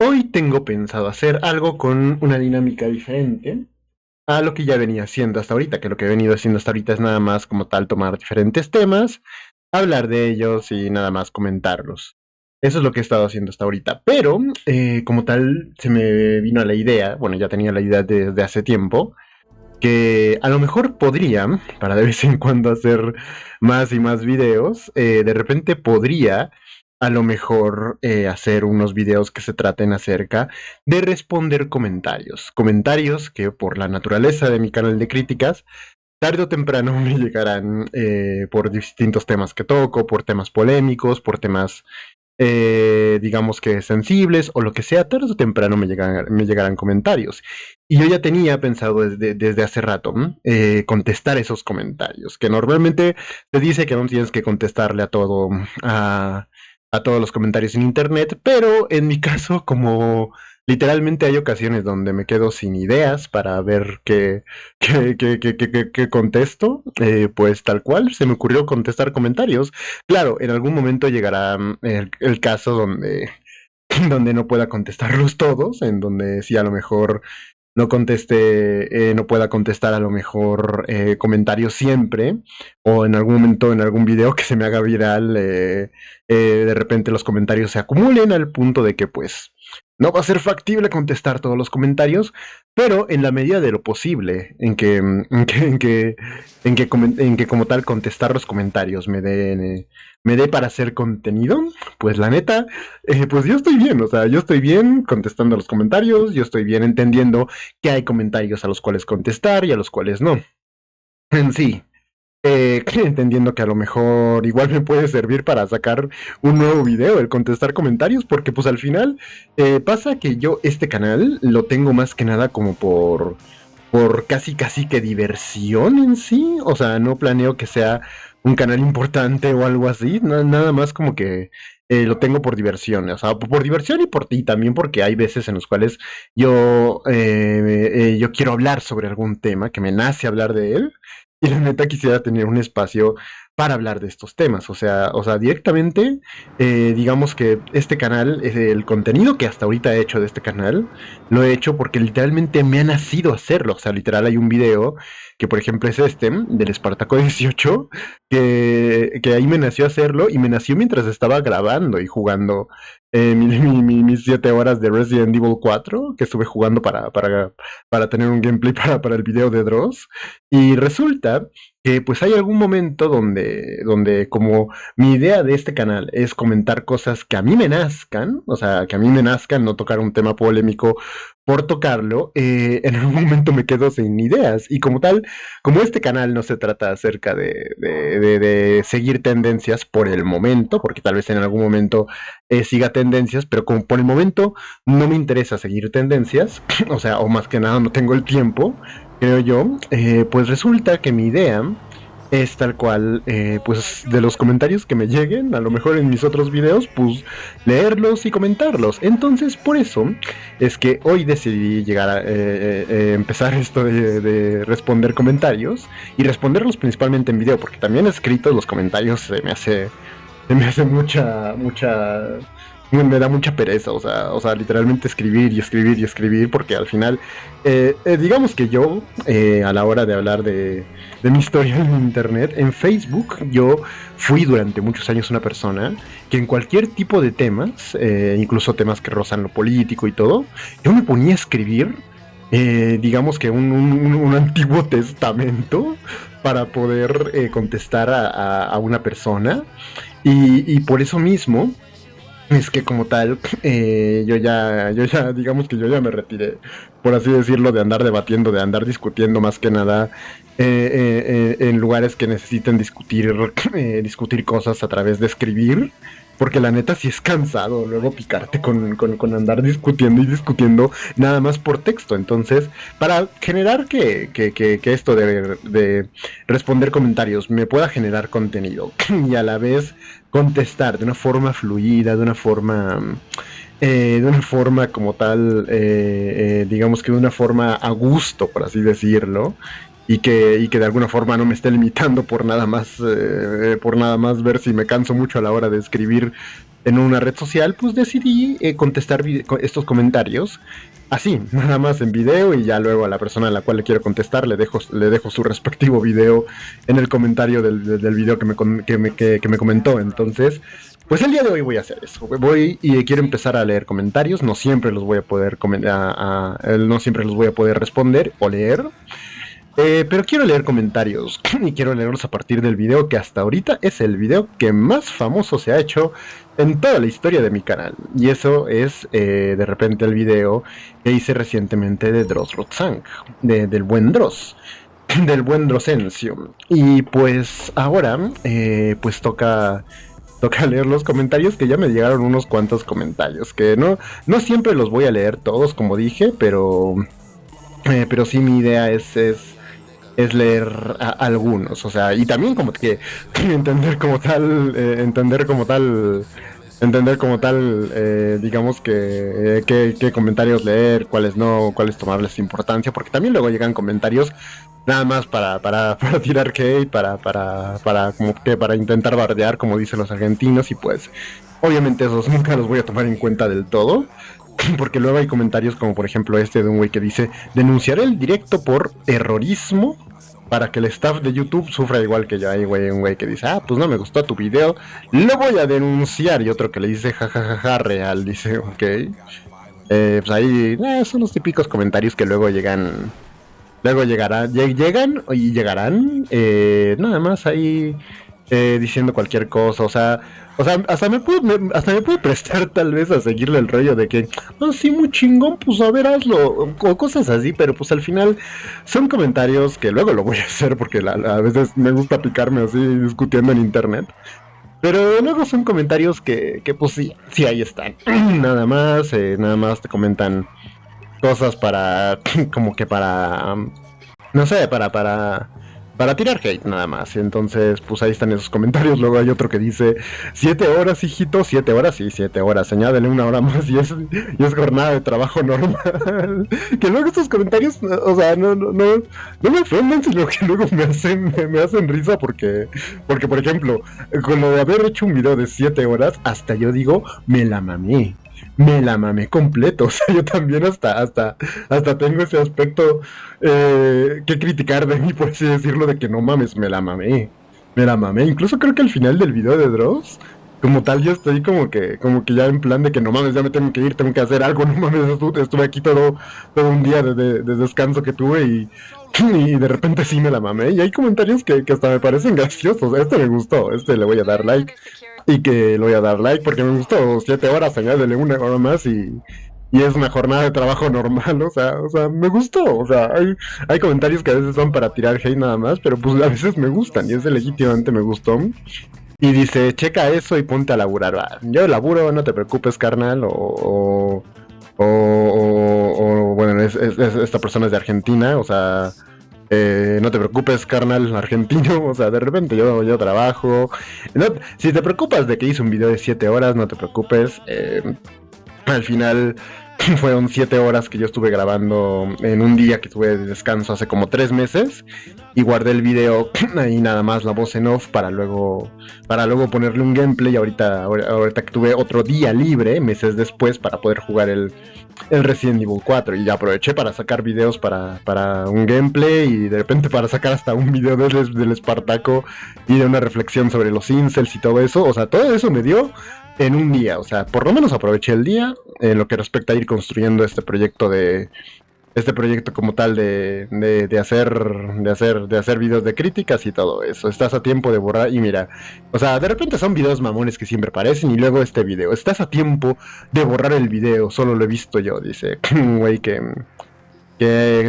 hoy tengo pensado hacer algo con una dinámica diferente a lo que ya venía haciendo hasta ahorita, que lo que he venido haciendo hasta ahorita es nada más como tal tomar diferentes temas, hablar de ellos y nada más comentarlos. Eso es lo que he estado haciendo hasta ahorita. Pero, como tal, se me vino a la idea, bueno, ya tenía la idea desde hace tiempo, que a lo mejor podría, para de vez en cuando hacer más y más videos, de repente podría a lo mejor hacer unos videos que se traten acerca de responder comentarios. Comentarios que por la naturaleza de mi canal de críticas, tarde o temprano me llegarán por distintos temas que toco, por temas polémicos, por temas digamos que sensibles o lo que sea, tarde o temprano me llegarán comentarios. Y yo ya tenía pensado desde hace rato contestar esos comentarios, que normalmente te dice que no tienes que contestarle a todo, a todos los comentarios en internet, pero en mi caso, como literalmente hay ocasiones donde me quedo sin ideas para ver qué contesto, pues tal cual se me ocurrió contestar comentarios. Claro, en algún momento llegará el caso donde, donde no pueda contestarlos todos, en donde sí a lo mejor no conteste, no pueda contestar a lo mejor comentarios siempre, o en algún momento en algún video que se me haga viral, de repente los comentarios se acumulen al punto de que pues no va a ser factible contestar todos los comentarios, pero en la medida de lo posible, en que como tal contestar los comentarios me dé para hacer contenido, pues la neta, pues yo estoy bien, o sea, yo estoy bien contestando los comentarios, yo estoy bien entendiendo que hay comentarios a los cuales contestar y a los cuales no. En sí, entendiendo que a lo mejor igual me puede servir para sacar un nuevo video, el contestar comentarios, porque pues al final pasa que yo este canal lo tengo más que nada como por casi que diversión en sí, o sea, no planeo que sea un canal importante o algo así, nada más como que lo tengo por diversión, o sea, por diversión y por ti también porque hay veces en los cuales yo quiero hablar sobre algún tema, que me nace hablar de él, y la neta quisiera tener un espacio para hablar de estos temas, o sea directamente, digamos que este canal, el contenido que hasta ahorita he hecho de este canal, lo he hecho porque literalmente me ha nacido hacerlo. O sea, literal hay un video que por ejemplo es este, del Espartaco 18, que ahí me nació hacerlo y me nació mientras estaba grabando y jugando mis 7 horas de Resident Evil 4 que estuve jugando para tener un gameplay para el video de Dross. Y resulta que pues hay algún momento donde como mi idea de este canal es comentar cosas que a mí me nazcan, o sea, que a mí me nazcan, no tocar un tema polémico por tocarlo, en algún momento me quedo sin ideas. Y como tal, como este canal no se trata acerca de seguir tendencias por el momento, porque tal vez en algún momento siga tendencias, pero como por el momento no me interesa seguir tendencias, o sea, o más que nada no tengo el tiempo, creo yo, pues resulta que mi idea es tal cual, pues de los comentarios que me lleguen, a lo mejor en mis otros videos, pues leerlos y comentarlos. Entonces, por eso es que hoy decidí llegar a empezar esto de responder comentarios y responderlos principalmente en video, porque también escritos los comentarios se me hace me da mucha pereza, o sea, literalmente escribir y escribir y escribir, porque al final, digamos que yo, a la hora de hablar de mi historia en internet, en Facebook, yo fui durante muchos años una persona que en cualquier tipo de temas, incluso temas que rozan lo político y todo, yo me ponía a escribir, digamos que un antiguo testamento para poder contestar a una persona. Y por eso mismo es que como tal, digamos que yo ya me retiré, por así decirlo, de andar debatiendo, de andar discutiendo más que nada en lugares que necesiten discutir cosas a través de escribir, porque la neta sí es cansado luego picarte con andar discutiendo y discutiendo nada más por texto. Entonces, para generar que esto de responder comentarios me pueda generar contenido y a la vez contestar de una forma fluida, de una forma como tal, digamos que de una forma a gusto, por así decirlo, y que de alguna forma no me esté limitando por nada más ver si me canso mucho a la hora de escribir en una red social, pues decidí contestar estos comentarios así, nada más en video, y ya luego a la persona a la cual le quiero contestar le dejo su respectivo video en el comentario del video que me comentó. Entonces, pues el día de hoy voy a hacer eso. Voy y quiero empezar a leer comentarios. No siempre los voy a poder no siempre los voy a poder responder o leer. Pero quiero leer comentarios y quiero leerlos a partir del video que hasta ahorita es el video que más famoso se ha hecho en toda la historia de mi canal. Y eso es de repente el video que hice recientemente de Dross Rotzank, del buen Dross, del buen Drosencio. Y pues ahora pues toca leer los comentarios, que ya me llegaron unos cuantos comentarios, que no siempre los voy a leer todos como dije, pero sí mi idea es leer algunos, o sea, y también como que entender como tal, digamos que qué comentarios leer, cuáles no, cuáles tomarles importancia, porque también luego llegan comentarios nada más para tirar hate, como que para intentar bardear, como dicen los argentinos, y pues obviamente esos nunca los voy a tomar en cuenta del todo. Porque luego hay comentarios como por ejemplo este de un güey que dice: denunciaré el directo por errorismo para que el staff de YouTube sufra igual que yo. Hay un güey que dice: pues no me gustó tu video, lo voy a denunciar. Y otro que le dice: jajajaja, real. Dice: ok. Pues ahí son los típicos comentarios que luego llegan. Llegan y llegarán. Nada más ahí diciendo cualquier cosa, o sea, hasta me puedo prestar tal vez a seguirle el rollo de que, sí, muy chingón, pues a ver, hazlo, o cosas así, pero pues al final son comentarios que luego lo voy a hacer porque a veces me gusta picarme así discutiendo en internet, pero luego son comentarios que pues sí, ahí están, nada más te comentan cosas como que no sé, para tirar hate nada más. Entonces, pues ahí están esos comentarios. Luego hay otro que dice: 7 horas, hijito, 7 horas, sí, 7 horas, añádele una hora más y es jornada de trabajo normal. Que luego estos comentarios, o sea, no me ofenden, sino que luego me hacen risa porque, por ejemplo, con lo de haber hecho un video de 7 horas, hasta yo digo: me la mamé completo. O sea, yo también hasta tengo ese aspecto que criticar de mí, por así decirlo, de que no mames, me la mamé. Incluso creo que al final del video de Dross, como tal, yo estoy como que ya en plan de que no mames, ya me tengo que ir, tengo que hacer algo, no mames, estuve aquí todo un día de descanso que tuve y de repente sí me la mamé. Y hay comentarios que hasta me parecen graciosos. Este me gustó, este le voy a dar like. Y que le voy a dar like porque me gustó. 7 horas, añádele una hora más y es una jornada de trabajo normal. O sea, me gustó. O sea, hay comentarios que a veces son para tirar hate nada más, pero pues a veces me gustan y ese legítimamente me gustó. Y dice: checa eso y ponte a laburar. Yo laburo, no te preocupes, carnal. Bueno, esta persona es de Argentina, o sea, no te preocupes, carnal argentino, o sea, de repente yo trabajo. Si te preocupas de que hice un video de 7 horas, no te preocupes. Al final fueron 7 horas que yo estuve grabando en un día que tuve de descanso hace como 3 meses. Y guardé el video ahí nada más, la voz en off, para luego ponerle un gameplay. Ahorita que tuve otro día libre, meses después, para poder jugar el Resident Evil 4. Y ya aproveché para sacar videos para un gameplay. Y de repente para sacar hasta un video del Espartaco y de una reflexión sobre los incels y todo eso. O sea, todo eso me dio en un día. O sea, por lo menos aproveché el día en lo que respecta a ir construyendo este proyecto como tal de hacer videos de críticas y todo eso. Estás a tiempo de borrar. Y mira, o sea, de repente son videos mamones que siempre parecen. Y luego este video: estás a tiempo de borrar el video, solo lo he visto yo. Dice güey que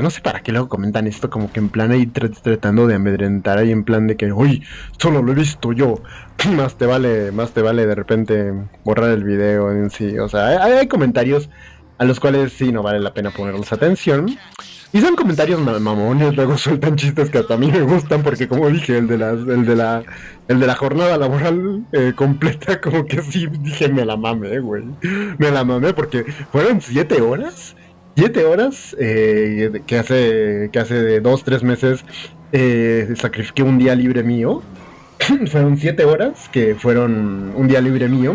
no sé para qué luego comentan esto, como que en plan ahí tratando de amedrentar, ahí en plan de que, uy, solo lo he visto yo. Más te vale de repente borrar el video en sí. O sea, hay comentarios a los cuales sí no vale la pena ponerles atención. Y son comentarios mamones, luego sueltan chistes que hasta a mí me gustan, porque como dije, el de la jornada laboral completa, como que sí dije: me la mamé, güey. Me la mamé porque fueron 7 horas. 7 horas que hace 2-3 meses sacrifiqué un día libre mío. Fueron 7 horas que fueron un día libre mío.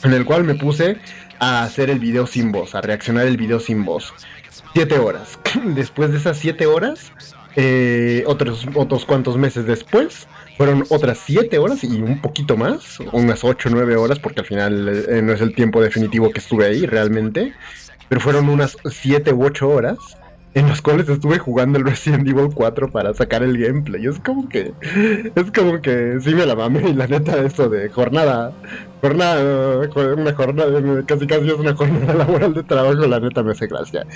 en el cual me puse a hacer el video sin voz, a reaccionar el video sin voz. 7 horas. Después de esas 7 horas, otros cuantos meses después, fueron otras 7 horas y un poquito más, unas 8 o 9 horas, porque al final no es el tiempo definitivo que estuve ahí realmente, pero fueron unas 7 u 8 horas en las cuales estuve jugando el Resident Evil 4 para sacar el gameplay. Es como que sí me la mamé, y la neta, eso de una jornada, casi es una jornada laboral de trabajo, la neta me hace gracia.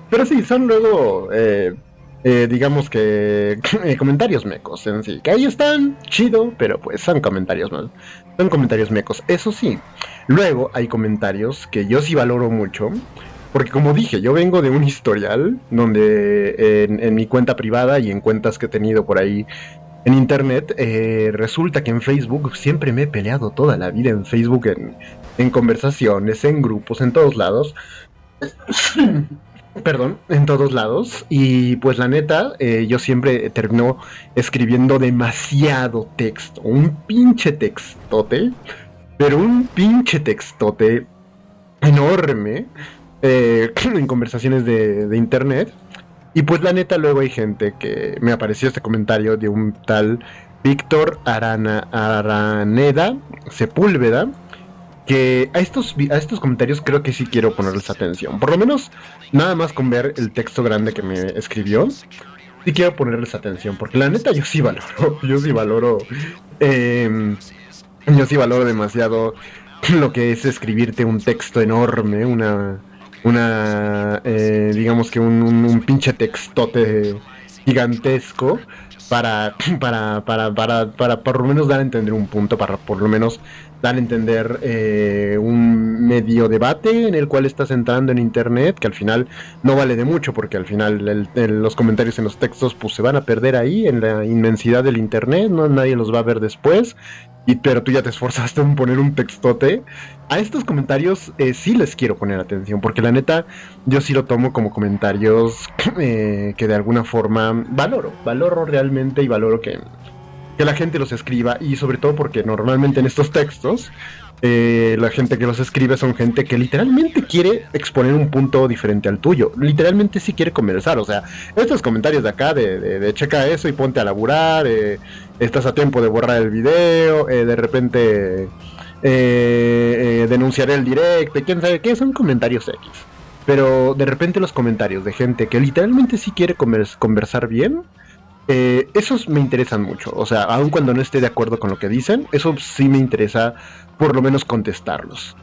Pero sí, son luego, digamos que, comentarios mecos en sí, que ahí están, chido, pero pues son comentarios más. Son comentarios mecos. Eso sí, luego hay comentarios que yo sí valoro mucho. Porque como dije, yo vengo de un historial donde en mi cuenta privada y en cuentas que he tenido por ahí en internet, resulta que en Facebook siempre me he peleado toda la vida en Facebook, en conversaciones, en grupos, en todos lados. Perdón, en todos lados. Y pues la neta, yo siempre termino escribiendo demasiado texto. Un pinche textote, pero un pinche textote enorme, en conversaciones de internet. Y pues la neta, luego hay gente que me apareció este comentario de un tal Víctor Araneda Sepúlveda, que a estos comentarios creo que sí quiero ponerles atención. Por lo menos, nada más con ver el texto grande que me escribió, sí quiero ponerles atención, porque la neta yo sí valoro, eh, yo sí valoro demasiado lo que es escribirte un texto enorme, digamos que un pinche textote gigantesco para por lo menos dar a entender un punto, para por lo menos dar a entender un medio debate en el cual estás entrando en internet, que al final no vale de mucho, porque al final los comentarios en los textos pues se van a perder ahí en la inmensidad del internet, no, nadie los va a ver después, pero tú ya te esforzaste en poner un textote. A estos comentarios sí les quiero poner atención, porque la neta yo sí lo tomo como comentarios que de alguna forma valoro realmente, y valoro que la gente los escriba, y sobre todo porque normalmente en estos textos la gente que los escribe son gente que literalmente quiere exponer un punto diferente al tuyo, literalmente sí quiere conversar. O sea, estos comentarios de acá de checa eso y ponte a laburar, estás a tiempo de borrar el video, de repente denunciaré el directo, quién sabe qué, son comentarios X. Pero de repente los comentarios de gente que literalmente sí quiere conversar bien, esos me interesan mucho. O sea, aun cuando no esté de acuerdo con lo que dicen, eso sí me interesa por lo menos contestarlos.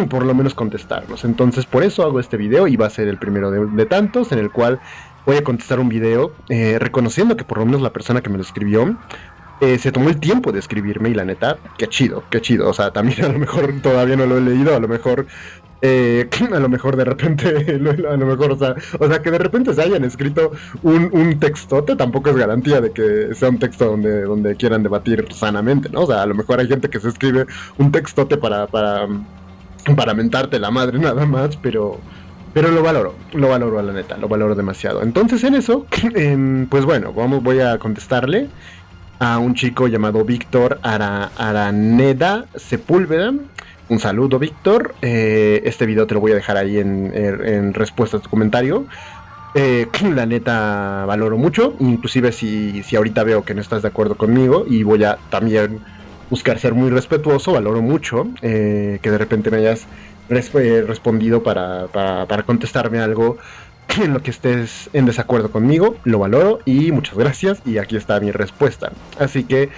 Por lo menos contestarlos. Entonces por eso hago este video, y va a ser el primero de tantos en el cual voy a contestar un video reconociendo que por lo menos la persona que me lo escribió se tomó el tiempo de escribirme, y la neta, qué chido, qué chido. O sea, también a lo mejor todavía no lo he leído, a lo mejor de repente, a lo mejor, o sea, que de repente se hayan escrito un textote tampoco es garantía de que sea un texto donde quieran debatir sanamente, ¿no? O sea, a lo mejor hay gente que se escribe un textote para mentarte la madre nada más, pero lo valoro a la neta, lo valoro demasiado. Entonces en eso, pues bueno, voy a contestarle a un chico llamado Víctor Araneda Sepúlveda. Un saludo, Víctor. Este video te lo voy a dejar ahí en respuesta a tu comentario. La neta valoro mucho, inclusive si ahorita veo que no estás de acuerdo conmigo, y voy a también buscar ser muy respetuoso, valoro mucho que de repente me hayas respondido para contestarme algo en lo que estés en desacuerdo conmigo. Lo valoro y muchas gracias, y aquí está mi respuesta. Así que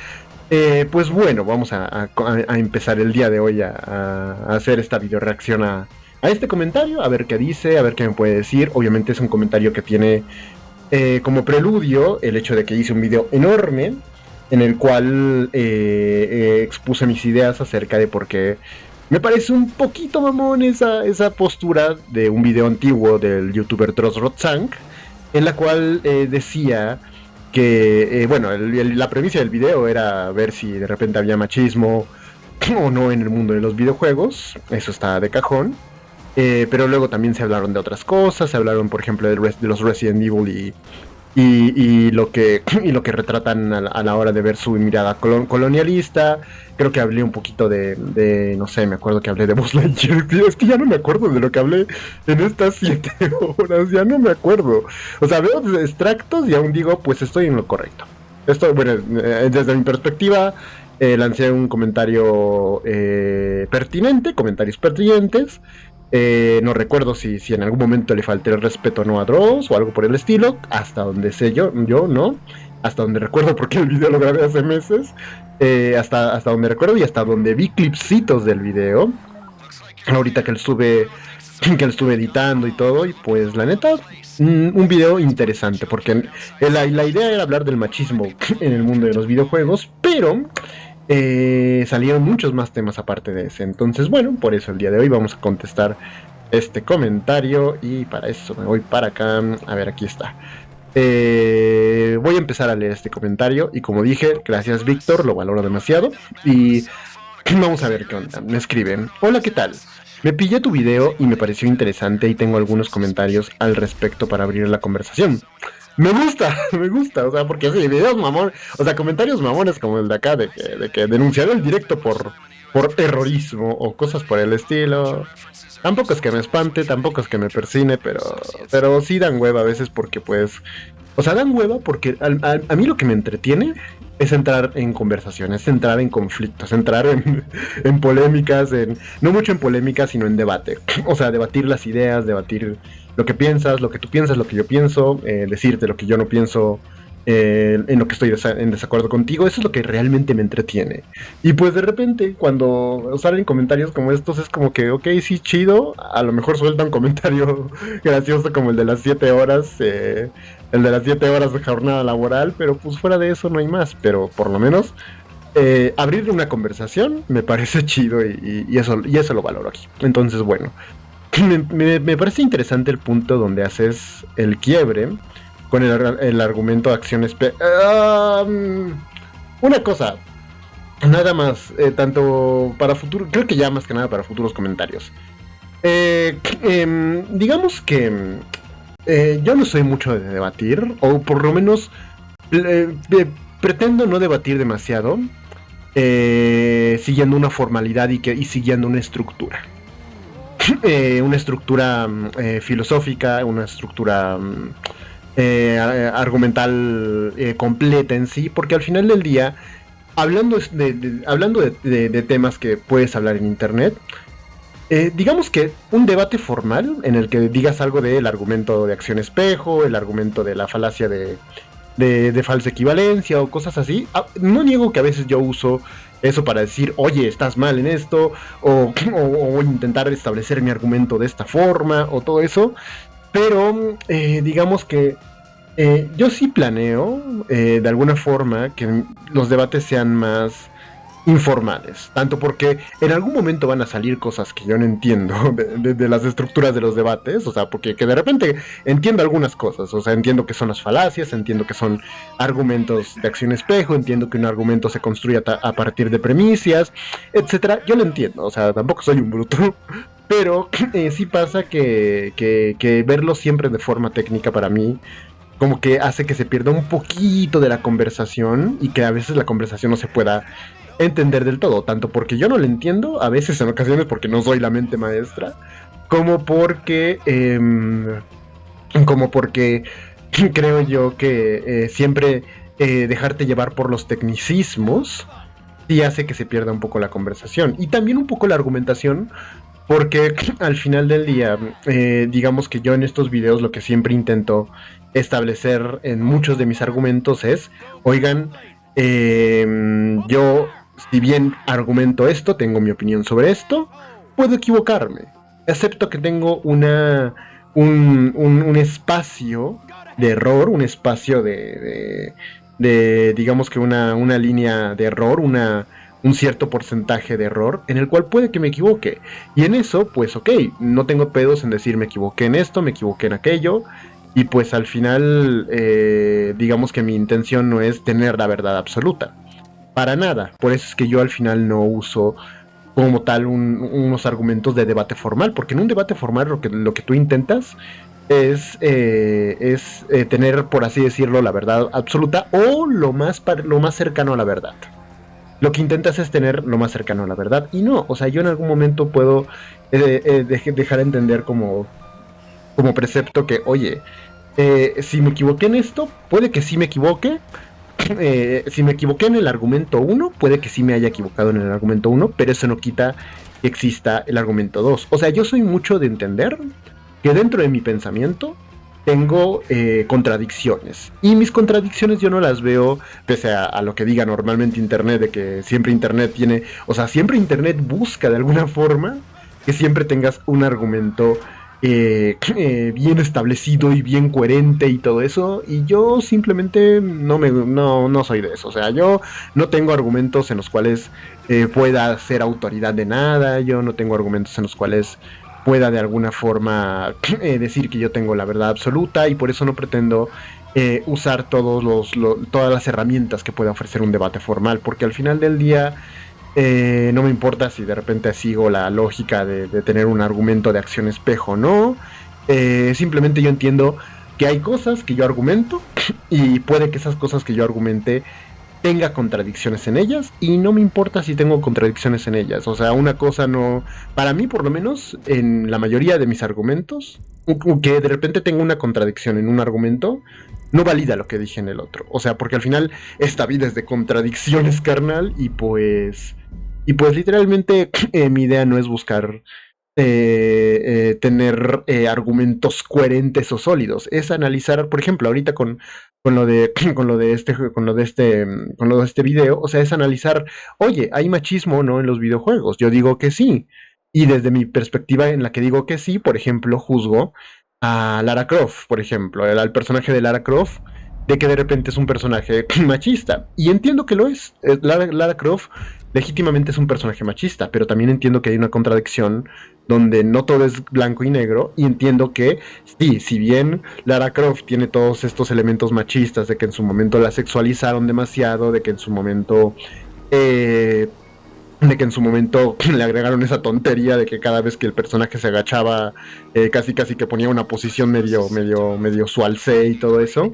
pues bueno, vamos a empezar el día de hoy a hacer esta video reacción a este comentario, a ver qué dice, a ver qué me puede decir. Obviamente es un comentario que tiene como preludio el hecho de que hice un video enorme en el cual expuse mis ideas acerca de por qué me parece un poquito mamón esa postura de un video antiguo del youtuber Trozrotzank, en la cual decía que, bueno, la premisa del video era ver si de repente había machismo o no en el mundo de los videojuegos. Eso está de cajón. Pero luego también se hablaron de otras cosas. Se hablaron, por ejemplo, de los Resident Evil y lo que y lo que retratan a la hora de ver su mirada colonialista. Creo que hablé un poquito no sé, me acuerdo que hablé de Buzz Lightyear. Es que ya no me acuerdo de lo que hablé en estas 7 horas, ya no me acuerdo. O sea, veo extractos y aún digo, pues estoy en lo correcto. Esto, bueno, desde mi perspectiva, lancé un comentario pertinente, comentarios pertinentes. No recuerdo si en algún momento le falté el respeto no a Dross o algo por el estilo, hasta donde sé yo no, hasta donde recuerdo porque el video lo grabé hace meses, hasta donde recuerdo y hasta donde vi clipsitos del video, ahorita que que él estuve editando y todo, y pues la neta, un video interesante, porque la idea era hablar del machismo en el mundo de los videojuegos, pero salieron muchos más temas aparte de ese. Entonces, bueno, por eso el día de hoy vamos a contestar este comentario y para eso me voy para acá. A ver, aquí está. Voy a empezar a leer este comentario y como dije, gracias Víctor, lo valoro demasiado y vamos a ver qué onda. Me escriben: hola, ¿qué tal? Me pillé tu video y me pareció interesante y tengo algunos comentarios al respecto para abrir la conversación. Me gusta, me gusta, o sea, porque sí, videos mamón, o sea, comentarios mamones como el de acá, de que denunciaron el directo por terrorismo o cosas por el estilo. Tampoco es que me espante, tampoco es que me persine, pero sí dan hueva a veces porque pues, o sea, dan hueva porque a mí lo que me entretiene es entrar en conversaciones, entrar en conflictos, entrar en polémicas, no mucho en polémicas, sino en debate. O sea, debatir las ideas, debatir lo que piensas, lo que tú piensas, lo que yo pienso, decirte lo que yo no pienso, en lo que estoy en desacuerdo contigo. Eso es lo que realmente me entretiene. Y pues de repente, cuando salen comentarios como estos, es como que, ok, sí, chido, a lo mejor suelta un comentario gracioso como el de las 7 horas, el de las 7 horas de jornada laboral, pero pues fuera de eso no hay más. Pero por lo menos abrir una conversación me parece chido y eso lo valoro aquí. Entonces, bueno, me parece interesante el punto donde haces el quiebre con el argumento de acciones. Una cosa, nada más, tanto para futuro, creo que ya más que nada para futuros comentarios. Digamos que yo no soy mucho de debatir, o por lo menos pretendo no debatir demasiado, siguiendo una formalidad y siguiendo una estructura. Una estructura filosófica, una estructura argumental completa en sí, porque al final del día, hablando de temas que puedes hablar en internet, digamos que un debate formal en el que digas algo del argumento de acción espejo, el argumento de la falacia de falsa equivalencia o cosas así, no niego que a veces yo uso eso para decir, oye, estás mal en esto, o intentar establecer mi argumento de esta forma, o todo eso, pero digamos que yo sí planeo, de alguna forma, que los debates sean más informales, tanto porque en algún momento van a salir cosas que yo no entiendo de las estructuras de los debates, o sea, porque que de repente entiendo algunas cosas, o sea, entiendo que son las falacias, entiendo que son argumentos de acción espejo, entiendo que un argumento se construye a partir de premisas, etcétera. Yo lo entiendo, o sea, tampoco soy un bruto, pero sí pasa que verlo siempre de forma técnica para mí como que hace que se pierda un poquito de la conversación y que a veces la conversación no se pueda entender del todo, tanto porque yo no lo entiendo, a veces en ocasiones porque no soy la mente maestra, como porque creo yo que siempre dejarte llevar por los tecnicismos sí hace que se pierda un poco la conversación y también un poco la argumentación, porque al final del día, digamos que yo en estos videos lo que siempre intento establecer en muchos de mis argumentos es, oigan, yo si bien argumento esto, tengo mi opinión sobre esto, puedo equivocarme. Acepto que tengo un espacio de error, un espacio digamos que una línea de error, un cierto porcentaje de error en el cual puede que me equivoque. Y en eso, pues ok, no tengo pedos en decir me equivoqué en esto, me equivoqué en aquello. Y pues al final, digamos que mi intención no es tener la verdad absoluta. Para nada. Por eso es que yo al final no uso como tal unos argumentos de debate formal. Porque en un debate formal lo que tú intentas es tener, por así decirlo, la verdad absoluta o lo más cercano a la verdad. Lo que intentas es tener lo más cercano a la verdad. Y no, o sea, yo en algún momento puedo dejar entender como precepto que, oye, si me equivoqué en esto, puede que sí me equivoque. Si me equivoqué en el argumento 1, puede que sí me haya equivocado en el argumento 1, pero eso no quita que exista el argumento 2. O sea, yo soy mucho de entender que dentro de mi pensamiento tengo contradicciones. Y mis contradicciones yo no las veo, pese a lo que diga normalmente Internet, de que siempre Internet tiene, o sea, siempre Internet busca de alguna forma que siempre tengas un argumento bien establecido y bien coherente y todo eso. Y yo simplemente no soy de eso. O sea, yo no tengo argumentos en los cuales pueda ser autoridad de nada. Yo no tengo argumentos en los cuales pueda de alguna forma decir que yo tengo la verdad absoluta, y por eso no pretendo usar todas las herramientas que pueda ofrecer un debate formal, porque al final del día no me importa si de repente sigo la lógica de tener un argumento de acción espejo o no. Simplemente yo entiendo que hay cosas que yo argumento y puede que esas cosas que yo argumente tenga contradicciones en ellas, y no me importa si tengo contradicciones en ellas. O sea, una cosa no, para mí por lo menos en la mayoría de mis argumentos, que de repente tenga una contradicción en un argumento no valida lo que dije en el otro. O sea, porque al final esta vida es de contradicciones, carnal, y pues literalmente mi idea no es buscar tener argumentos coherentes o sólidos. Es analizar, por ejemplo, ahorita con lo de este video, o sea, es analizar, oye, ¿hay machismo o no en los videojuegos? Yo digo que sí. Y desde mi perspectiva en la que digo que sí, por ejemplo, juzgo a Lara Croft, por ejemplo, al personaje de Lara Croft, de que de repente es un personaje machista. Y entiendo que lo es. Lara Croft legítimamente es un personaje machista, pero también entiendo que hay una contradicción donde no todo es blanco y negro, y entiendo que sí, si bien Lara Croft tiene todos estos elementos machistas, de que en su momento la sexualizaron demasiado, de que en su momento eh, le agregaron esa tontería de que cada vez que el personaje se agachaba, casi casi que ponía una posición medio sualce y todo eso.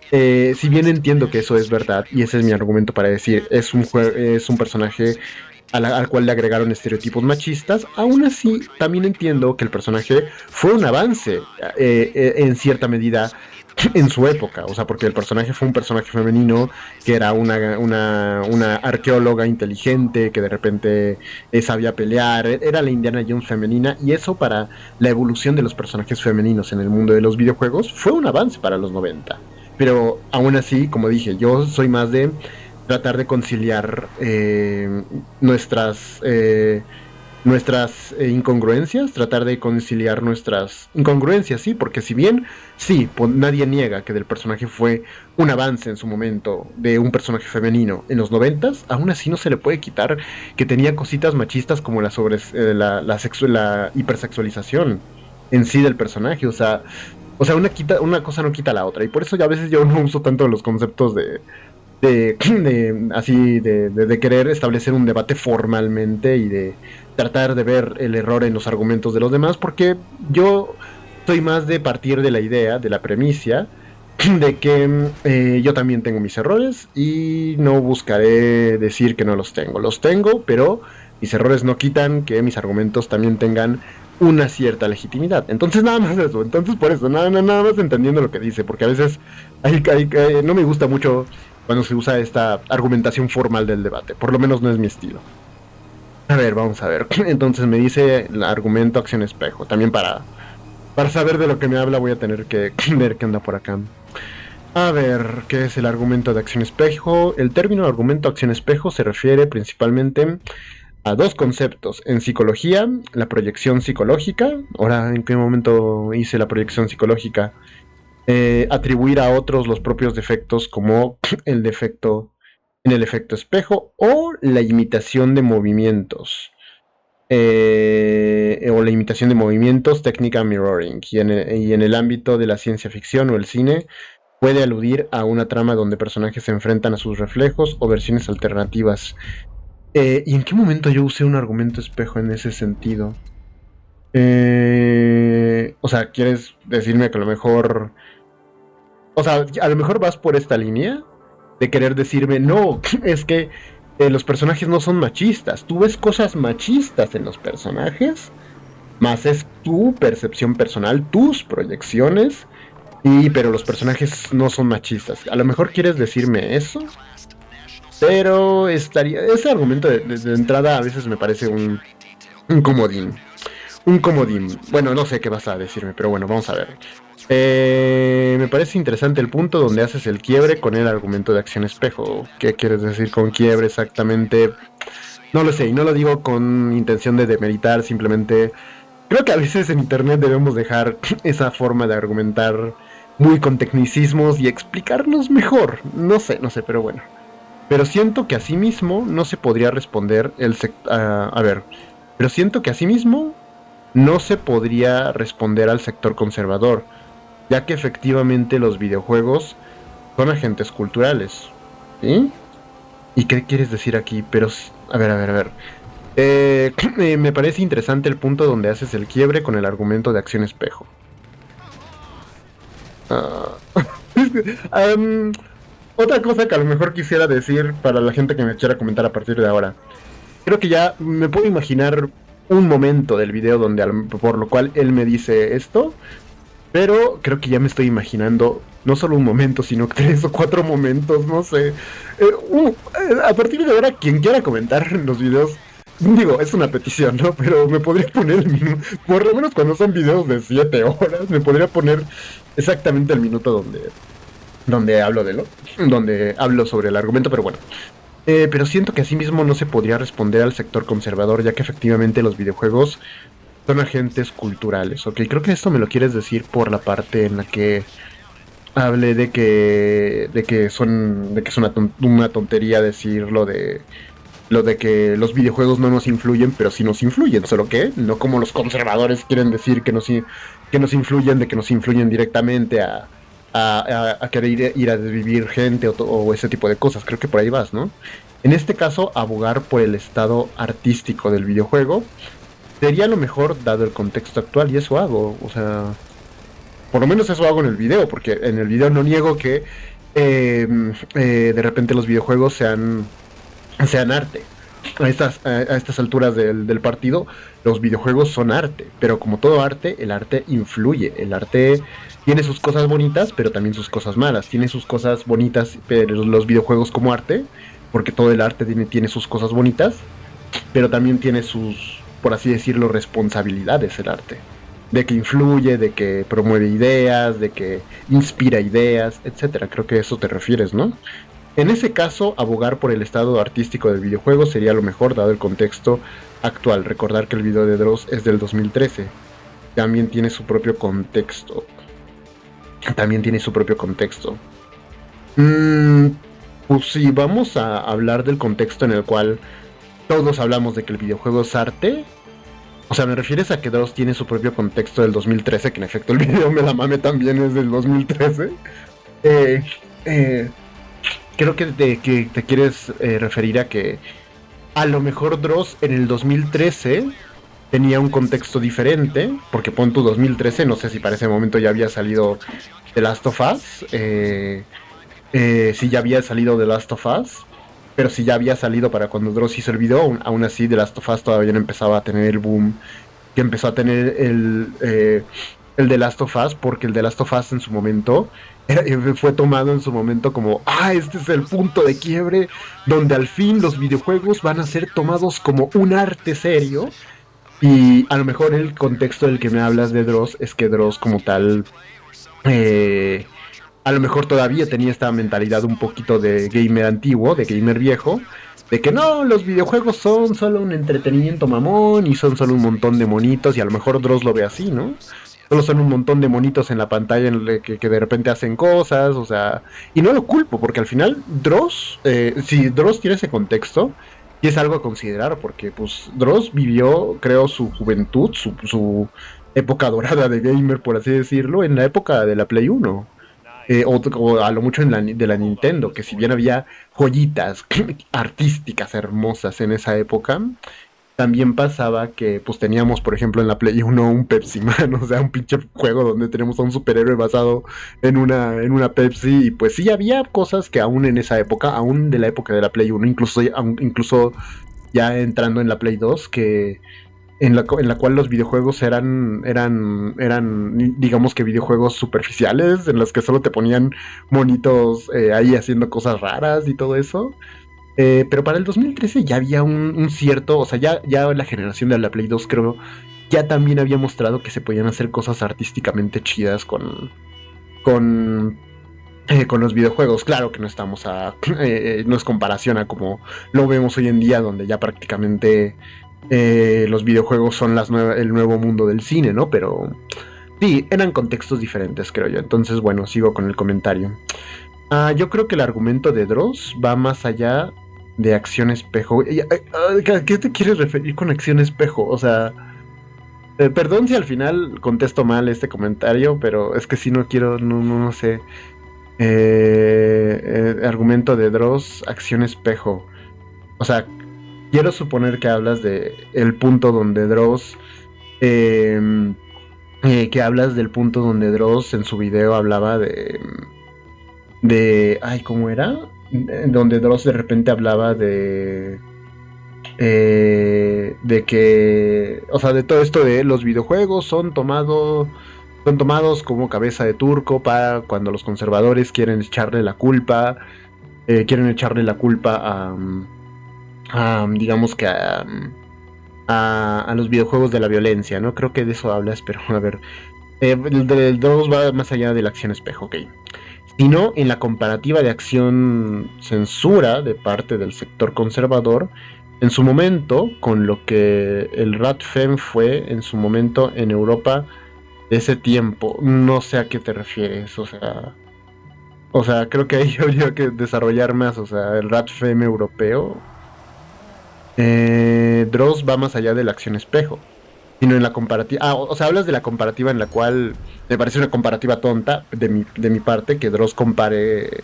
Si bien entiendo que eso es verdad, y ese es mi argumento para decir, es un personaje al cual le agregaron estereotipos machistas, aún así también entiendo que el personaje fue un avance en cierta medida en su época. O sea, porque el personaje fue un personaje femenino que era una arqueóloga inteligente que de repente sabía pelear, era la Indiana Jones femenina, y eso para la evolución de los personajes femeninos en el mundo de los videojuegos fue un avance para los 90. Pero aún así, como dije, yo soy más de tratar de conciliar nuestras incongruencias, tratar de conciliar nuestras incongruencias, sí, porque si bien, sí, nadie niega que del personaje fue un avance en su momento de un personaje femenino en los 90s, aún así no se le puede quitar que tenía cositas machistas como la hipersexualización en sí del personaje. O sea, una cosa no quita la otra, y por eso ya a veces yo no uso tanto los conceptos de querer establecer un debate formalmente y de tratar de ver el error en los argumentos de los demás, porque yo soy más de partir de la idea, de la premisa, de que yo también tengo mis errores y no buscaré decir que no los tengo. Los tengo, pero mis errores no quitan que mis argumentos también tengan una cierta legitimidad. Entonces nada más eso, entonces por eso, nada más entendiendo lo que dice, porque a veces no me gusta mucho cuando se usa esta argumentación formal del debate, por lo menos no es mi estilo. A ver, vamos a ver. Entonces me dice el argumento acción espejo. También para saber de lo que me habla voy a tener que ver qué anda por acá. A ver, ¿qué es el argumento de acción espejo? El término argumento acción espejo se refiere principalmente a dos conceptos. En psicología, la proyección psicológica. Ahora, ¿en qué momento hice la proyección psicológica? Atribuir a otros los propios defectos, como el defecto en el efecto espejo, o la imitación de movimientos. O la imitación de movimientos, técnica mirroring. Y en el ámbito de la ciencia ficción o el cine, puede aludir a una trama donde personajes se enfrentan a sus reflejos o versiones alternativas. ¿Y en qué momento yo usé un argumento espejo en ese sentido? O O sea, ¿quieres decirme que a lo mejor... O sea, a lo mejor vas por esta línea de querer decirme, no, es que los personajes no son machistas. Tú ves cosas machistas en los personajes, más es tu percepción personal, tus proyecciones, pero los personajes no son machistas. A lo mejor quieres decirme eso, pero ese argumento de entrada a veces me parece un comodín. Un comodín. Bueno, no sé qué vas a decirme, pero bueno, vamos a ver. Me parece interesante el punto donde haces el quiebre con el argumento de acción espejo. ¿Qué quieres decir con quiebre exactamente? No lo sé, y no lo digo con intención de demeritar, simplemente creo que a veces en internet debemos dejar esa forma de argumentar muy con tecnicismos y explicarnos mejor. No sé, pero bueno. Pero siento que asimismo no se podría responder a ver, pero siento que asimismo no se podría responder al sector conservador, ya que efectivamente los videojuegos son agentes culturales. ¿Sí? ¿Y qué quieres decir aquí? Pero, a ver. Me parece interesante el punto donde haces el quiebre con el argumento de acción espejo. Ah, um, otra cosa que a lo mejor quisiera decir para la gente que me quiera comentar a partir de ahora. Creo que ya me puedo imaginar un momento del video donde por lo cual él me dice esto, pero creo que ya me estoy imaginando no solo un momento, sino 3 o 4 momentos, no sé. A partir de ahora, quien quiera comentar en los videos, digo, es una petición, ¿no? Pero me podría poner el minuto, por lo menos cuando son videos de 7 horas, me podría poner exactamente el minuto donde hablo donde hablo sobre el argumento, pero bueno. Pero siento que asimismo no se podría responder al sector conservador, ya que efectivamente los videojuegos son agentes culturales, ¿ok? Creo que esto me lo quieres decir por la parte en la que hablé de que es una tontería decir lo de que los videojuegos no nos influyen, pero sí nos influyen, solo que no como los conservadores quieren decir que nos influyen, de que nos influyen directamente a querer ir a desvivir gente o ese tipo de cosas. Creo que por ahí vas, ¿no? En este caso, abogar por el estado artístico del videojuego sería lo mejor dado el contexto actual, y eso hago, o sea, por lo menos eso hago en el video, porque en el video no niego que de repente los videojuegos sean arte. A estas alturas del partido, los videojuegos son arte, pero como todo arte, el arte influye. El arte tiene sus cosas bonitas, pero también sus cosas malas. Tiene sus cosas bonitas, pero los videojuegos como arte, porque todo el arte tiene sus cosas bonitas, pero también tiene sus, por así decirlo, responsabilidades el arte. De que influye, de que promueve ideas, de que inspira ideas, etcétera. Creo que a eso te refieres, ¿no? En ese caso, abogar por el estado artístico del videojuego sería lo mejor dado el contexto actual. Recordar que el video de Dross es del 2013. También tiene su propio contexto. También tiene su propio contexto. Pues sí, vamos a hablar del contexto en el cual todos hablamos de que el videojuego es arte. O sea, ¿me refieres a que Dross tiene su propio contexto del 2013? Que en efecto el video Me la mame también es del 2013. Eh, eh, Creo que te quieres referir a que a lo mejor Dross en el 2013 tenía un contexto diferente, porque pon tu 2013, no sé si para ese momento ya había salido The Last of Us, si ya había salido The Last of Us, pero si ya había salido para cuando Dross hizo el video, aún así The Last of Us todavía no empezaba a tener el boom que empezó a tener el The Last of Us, porque el The Last of Us en su momento fue tomado en su momento como, este es el punto de quiebre donde al fin los videojuegos van a ser tomados como un arte serio. Y a lo mejor el contexto del que me hablas de Dross es que Dross como tal a lo mejor todavía tenía esta mentalidad un poquito de gamer antiguo, de gamer viejo, de que no, los videojuegos son solo un entretenimiento mamón y son solo un montón de monitos, y a lo mejor Dross lo ve así, ¿no? Solo son un montón de monitos en la pantalla que de repente hacen cosas, o sea, y no lo culpo, porque al final Dross, si Dross tiene ese contexto, y es algo a considerar, porque pues Dross vivió, creo, su juventud, su época dorada de gamer, por así decirlo, en la época de la Play 1. O a lo mucho de la Nintendo, que si bien había joyitas artísticas hermosas en esa época, también pasaba que pues teníamos, por ejemplo, en la Play 1 un Pepsi Man, o sea, un pinche juego donde tenemos a un superhéroe basado en una Pepsi, y pues sí había cosas que aún en esa época, aún de la época de la Play 1, incluso ya entrando en la Play 2, que en la cual los videojuegos eran, digamos que videojuegos superficiales, en los que solo te ponían monitos ahí haciendo cosas raras y todo eso. Pero para el 2013 ya había un cierto, o sea, ya la generación de la Play 2 creo, ya también había mostrado que se podían hacer cosas artísticamente chidas con, con los videojuegos. Claro que no estamos no es comparación a como lo vemos hoy en día, donde ya prácticamente los videojuegos son el nuevo mundo del cine, ¿no? Pero sí, eran contextos diferentes, creo yo. Entonces, bueno, sigo con el comentario. Yo creo que el argumento de Dross va más allá de acción espejo. ¿A qué te quieres referir con acción espejo? O sea, perdón si al final contesto mal este comentario, pero es que si no quiero, no sé. Argumento de Dross, acción espejo. O sea, quiero suponer que hablas de el punto donde Dross... que hablas del punto donde Dross en su video hablaba ay, ¿cómo era? Donde Dross de repente hablaba de que, o sea, de todo esto de los videojuegos son tomados como cabeza de turco para cuando los conservadores quieren echarle la culpa, digamos que a los videojuegos de la violencia, ¿no? Creo que de eso hablas, pero a ver, el del Dross va más allá de la acción espejo, ok, sino en la comparativa de acción censura de parte del sector conservador en su momento con lo que el RATFEM fue en su momento en Europa de ese tiempo. No sé a qué te refieres, o sea, creo que ahí habría que desarrollar más, o sea, el RATFEM europeo. Dross va más allá de la acción espejo, sino en la comparativa. O sea, hablas de la comparativa en la cual me parece una comparativa tonta de mi parte, que Dross compare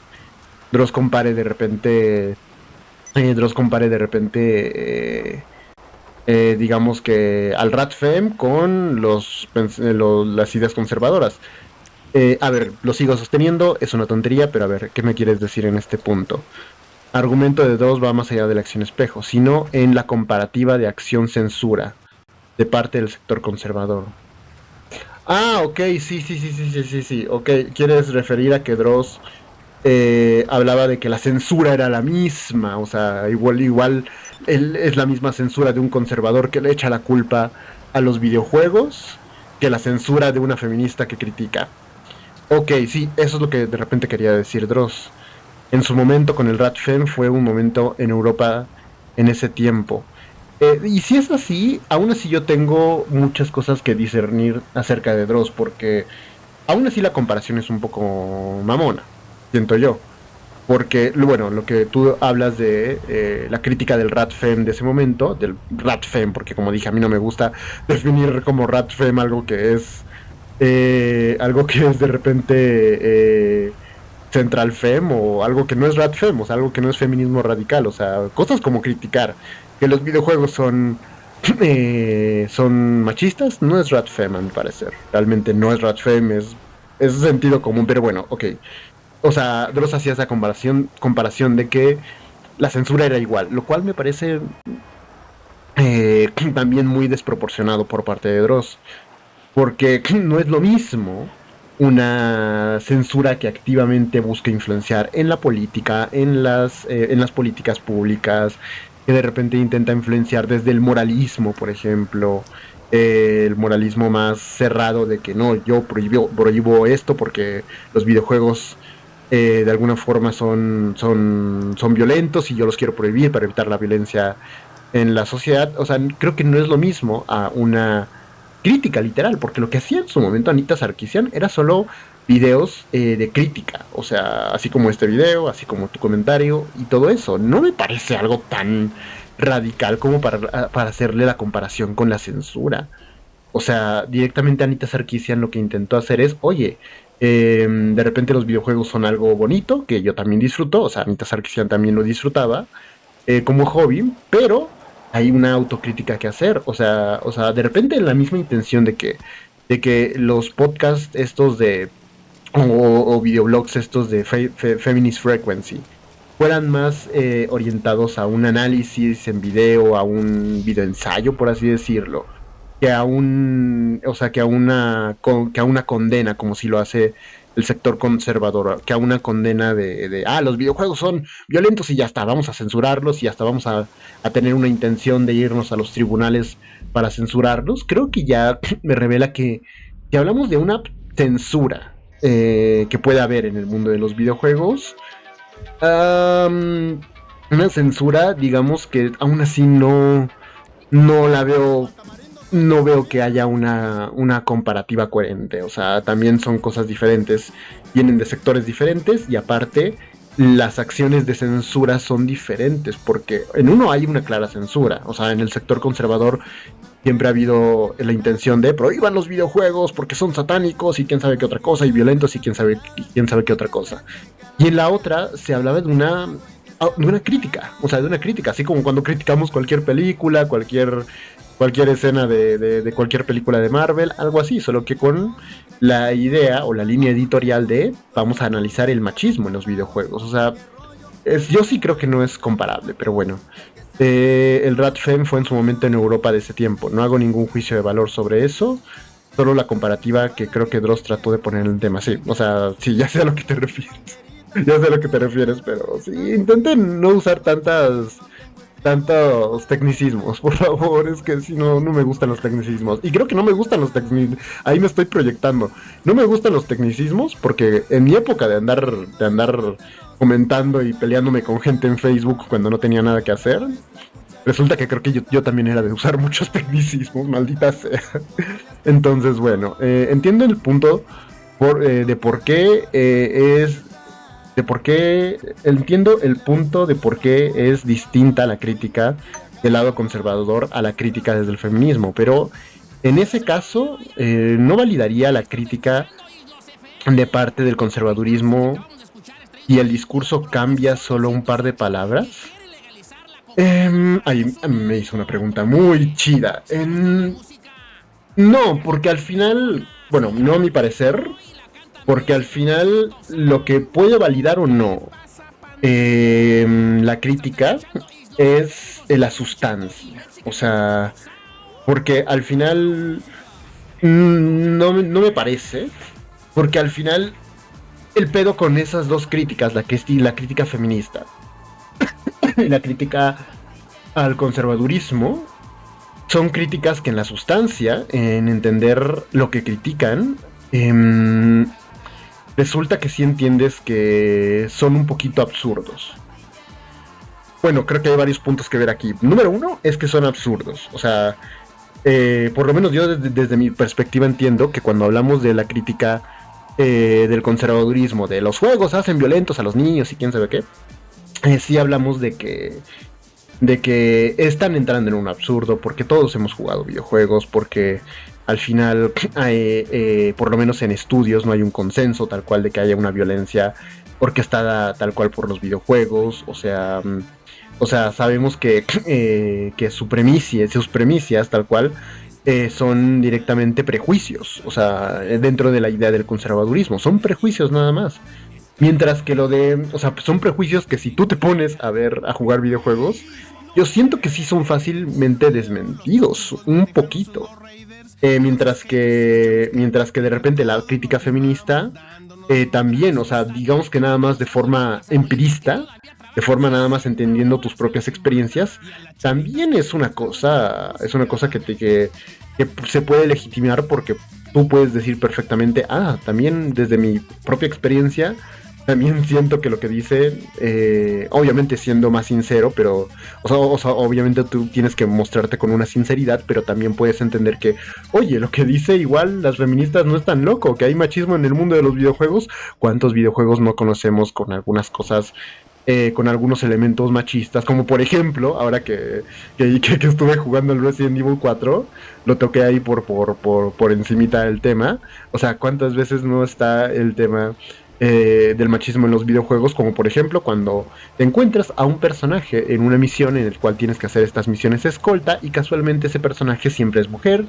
de repente, digamos que al RATFEM con las ideas conservadoras. A ver, lo sigo sosteniendo, es una tontería, pero a ver, ¿qué me quieres decir en este punto? Argumento de Dross va más allá de la acción espejo, sino en la comparativa de acción censura de parte del sector conservador. Ok, sí, ok, quieres referir a que Dross hablaba de que la censura era la misma, o sea, igual es la misma censura de un conservador que le echa la culpa a los videojuegos que la censura de una feminista que critica. Ok, sí, eso es lo que de repente quería decir Dross. En su momento con el RATFEM fue un momento en Europa en ese tiempo. Y si es así, aún así yo tengo muchas cosas que discernir acerca de Dross, porque aún así la comparación es un poco mamona, siento yo. Porque, bueno, lo que tú hablas de la crítica del RATFEM de ese momento, del RATFEM, porque como dije, a mí no me gusta definir como RATFEM algo que es de repente Central Fem o algo que no es RATFEM, o sea, algo que no es feminismo radical, o sea, cosas como criticar que los videojuegos son machistas, no es RATFEM a mi parecer. Realmente no es RATFEM, es sentido común, pero bueno, ok. O sea, Dross hacía esa comparación de que la censura era igual, lo cual me parece también muy desproporcionado por parte de Dross, porque no es lo mismo una censura que activamente busca influenciar en la política, en las políticas públicas, que de repente intenta influenciar desde el moralismo, por ejemplo, el moralismo más cerrado de que no, yo prohíbo esto porque los videojuegos de alguna forma son violentos y yo los quiero prohibir para evitar la violencia en la sociedad. O sea, creo que no es lo mismo a una crítica literal, porque lo que hacía en su momento Anita Sarkeesian era solo videos de crítica, o sea, así como este video, así como tu comentario y todo eso. No me parece algo tan radical como para hacerle la comparación con la censura. O sea, directamente Anita Sarkeesian lo que intentó hacer es, oye, de repente los videojuegos son algo bonito, que yo también disfruto, o sea, Anita Sarkeesian también lo disfrutaba como hobby, pero hay una autocrítica que hacer. O sea, de repente la misma intención de que los podcasts estos o videoblogs estos de Feminist Frequency fueran más orientados a un análisis en video, a un videoensayo, por así decirlo, que a o sea, que a una condena, como si lo hace el sector conservador, que a una condena los videojuegos son violentos y ya está, vamos a censurarlos y hasta vamos a tener una intención de irnos a los tribunales para censurarlos. Creo que ya me revela que hablamos de una censura que puede haber en el mundo de los videojuegos. Una censura, digamos que aún así no la veo, no veo que haya una comparativa coherente. O sea, también son cosas diferentes, vienen de sectores diferentes y aparte las acciones de censura son diferentes porque en uno hay una clara censura. O sea, en el sector conservador siempre ha habido la intención de prohíban los videojuegos porque son satánicos y quién sabe qué otra cosa, y violentos y quién sabe qué otra cosa. Y en la otra se hablaba de una crítica, o sea, de una crítica, así como cuando criticamos cualquier película, cualquier escena de cualquier película de Marvel, algo así, solo que con la idea o la línea editorial de vamos a analizar el machismo en los videojuegos. O sea, yo sí creo que no es comparable, pero bueno. El RADFEM fue en su momento en Europa de ese tiempo. No hago ningún juicio de valor sobre eso. Solo la comparativa que creo que Dross trató de poner en el tema. Sí, o sea, sí, ya sé a lo que te refieres. Ya sé a lo que te refieres, pero sí, intenten no usar tantos tecnicismos, por favor, es que si no, no me gustan los tecnicismos. Y creo que no me gustan los tecnicismos, ahí me estoy proyectando. No me gustan los tecnicismos porque en mi época de andar comentando y peleándome con gente en Facebook cuando no tenía nada que hacer, resulta que creo que yo también era de usar muchos tecnicismos, maldita sea. Entonces, bueno, entiendo el punto de por qué entiendo el punto de por qué es distinta la crítica del lado conservador a la crítica desde el feminismo, pero en ese caso no validaría la crítica de parte del conservadurismo y el discurso cambia solo un par de palabras. Ahí me hizo una pregunta muy chida. No, porque al final, bueno, no a mi parecer, porque al final lo que puede validar o no la crítica es la sustancia. O sea, porque al final no me parece, porque al final el pedo con esas dos críticas, la crítica feminista y la crítica al conservadurismo, son críticas que en la sustancia, en entender lo que critican, resulta que sí entiendes que son un poquito absurdos. Bueno, creo que hay varios puntos que ver aquí. Número uno es que son absurdos. O sea, por lo menos yo desde mi perspectiva entiendo que cuando hablamos de la crítica del conservadurismo, de los juegos hacen violentos a los niños y quién sabe qué, sí hablamos de que están entrando en un absurdo porque todos hemos jugado videojuegos, porque al final, por lo menos en estudios, no hay un consenso tal cual de que haya una violencia orquestada tal cual por los videojuegos. O sea, sabemos que sus premisas tal cual son directamente prejuicios. O sea, dentro de la idea del conservadurismo, son prejuicios nada más. Mientras que o sea, son prejuicios que si tú te pones a jugar videojuegos, yo siento que sí son fácilmente desmentidos, un poquito. Mientras que de repente la crítica feminista también, o sea, digamos que nada más de forma empirista, de forma nada más entendiendo tus propias experiencias, también es una cosa que se puede legitimar porque tú puedes decir perfectamente, también desde mi propia experiencia, también siento que lo que dice, obviamente siendo más sincero, pero, o sea, obviamente tú tienes que mostrarte con una sinceridad, pero también puedes entender que, oye, lo que dice igual las feministas no es tan loco, que hay machismo en el mundo de los videojuegos. ¿Cuántos videojuegos no conocemos con algunas cosas, con algunos elementos machistas? Como por ejemplo, ahora que estuve jugando el Resident Evil 4, lo toqué ahí por encimita del tema. O sea, ¿cuántas veces no está el tema del machismo en los videojuegos, como por ejemplo cuando te encuentras a un personaje en una misión en el cual tienes que hacer estas misiones escolta y casualmente ese personaje siempre es mujer,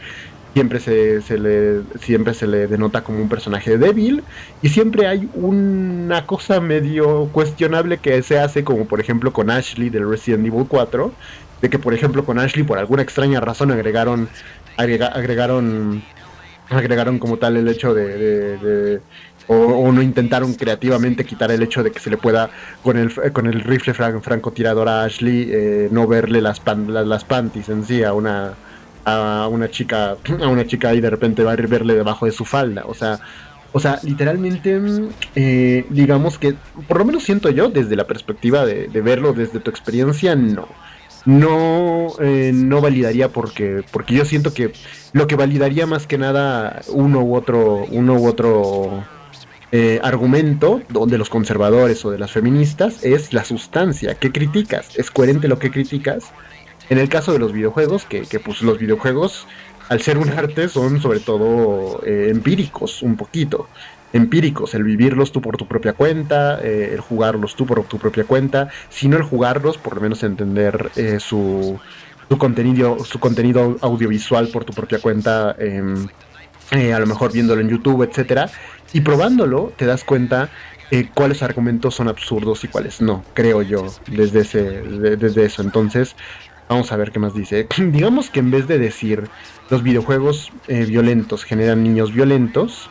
siempre se le denota como un personaje débil y siempre hay una cosa medio cuestionable que se hace, como por ejemplo con Ashley del Resident Evil 4, de que por ejemplo con Ashley por alguna extraña razón agregaron como tal el hecho o no intentaron creativamente quitar el hecho de que se le pueda con el rifle francotirador a Ashley no verle las panties en sí a una chica y de repente va a verle debajo de su falda, o sea, literalmente, digamos que, por lo menos siento yo, desde la perspectiva de verlo desde tu experiencia, no validaría porque yo siento que lo que validaría más que nada uno u otro argumento de los conservadores o de las feministas es la sustancia. ¿Qué criticas? ¿Es coherente lo que criticas? En el caso de los videojuegos, que pues los videojuegos, al ser un arte, son sobre todo empíricos, un poquito. Empíricos, el vivirlos tú por tu propia cuenta, el jugarlos tú por tu propia cuenta, sino el jugarlos, por lo menos entender su contenido audiovisual por tu propia cuenta, a lo mejor viéndolo en YouTube, etcétera, y probándolo te das cuenta cuáles argumentos son absurdos y cuáles no, creo yo, desde eso. Entonces, vamos a ver qué más dice. Digamos que en vez de decir los videojuegos violentos generan niños violentos,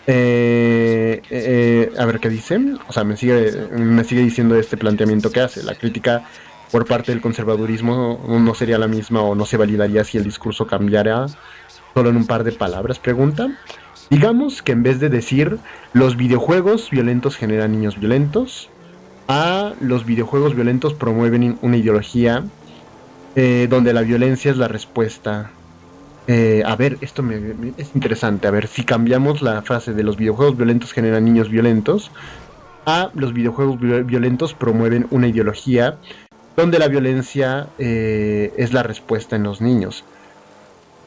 a ver qué dice. O sea, me sigue diciendo este planteamiento que hace. La crítica por parte del conservadurismo no sería la misma o no se validaría si el discurso cambiara solo en un par de palabras, pregunta. Digamos que en vez de decir los videojuegos violentos generan niños violentos, a los videojuegos violentos promueven una ideología donde la violencia es la respuesta. A ver, es interesante. A ver, si cambiamos la frase de los videojuegos violentos generan niños violentos, a los videojuegos violentos promueven una ideología donde la violencia es la respuesta en los niños.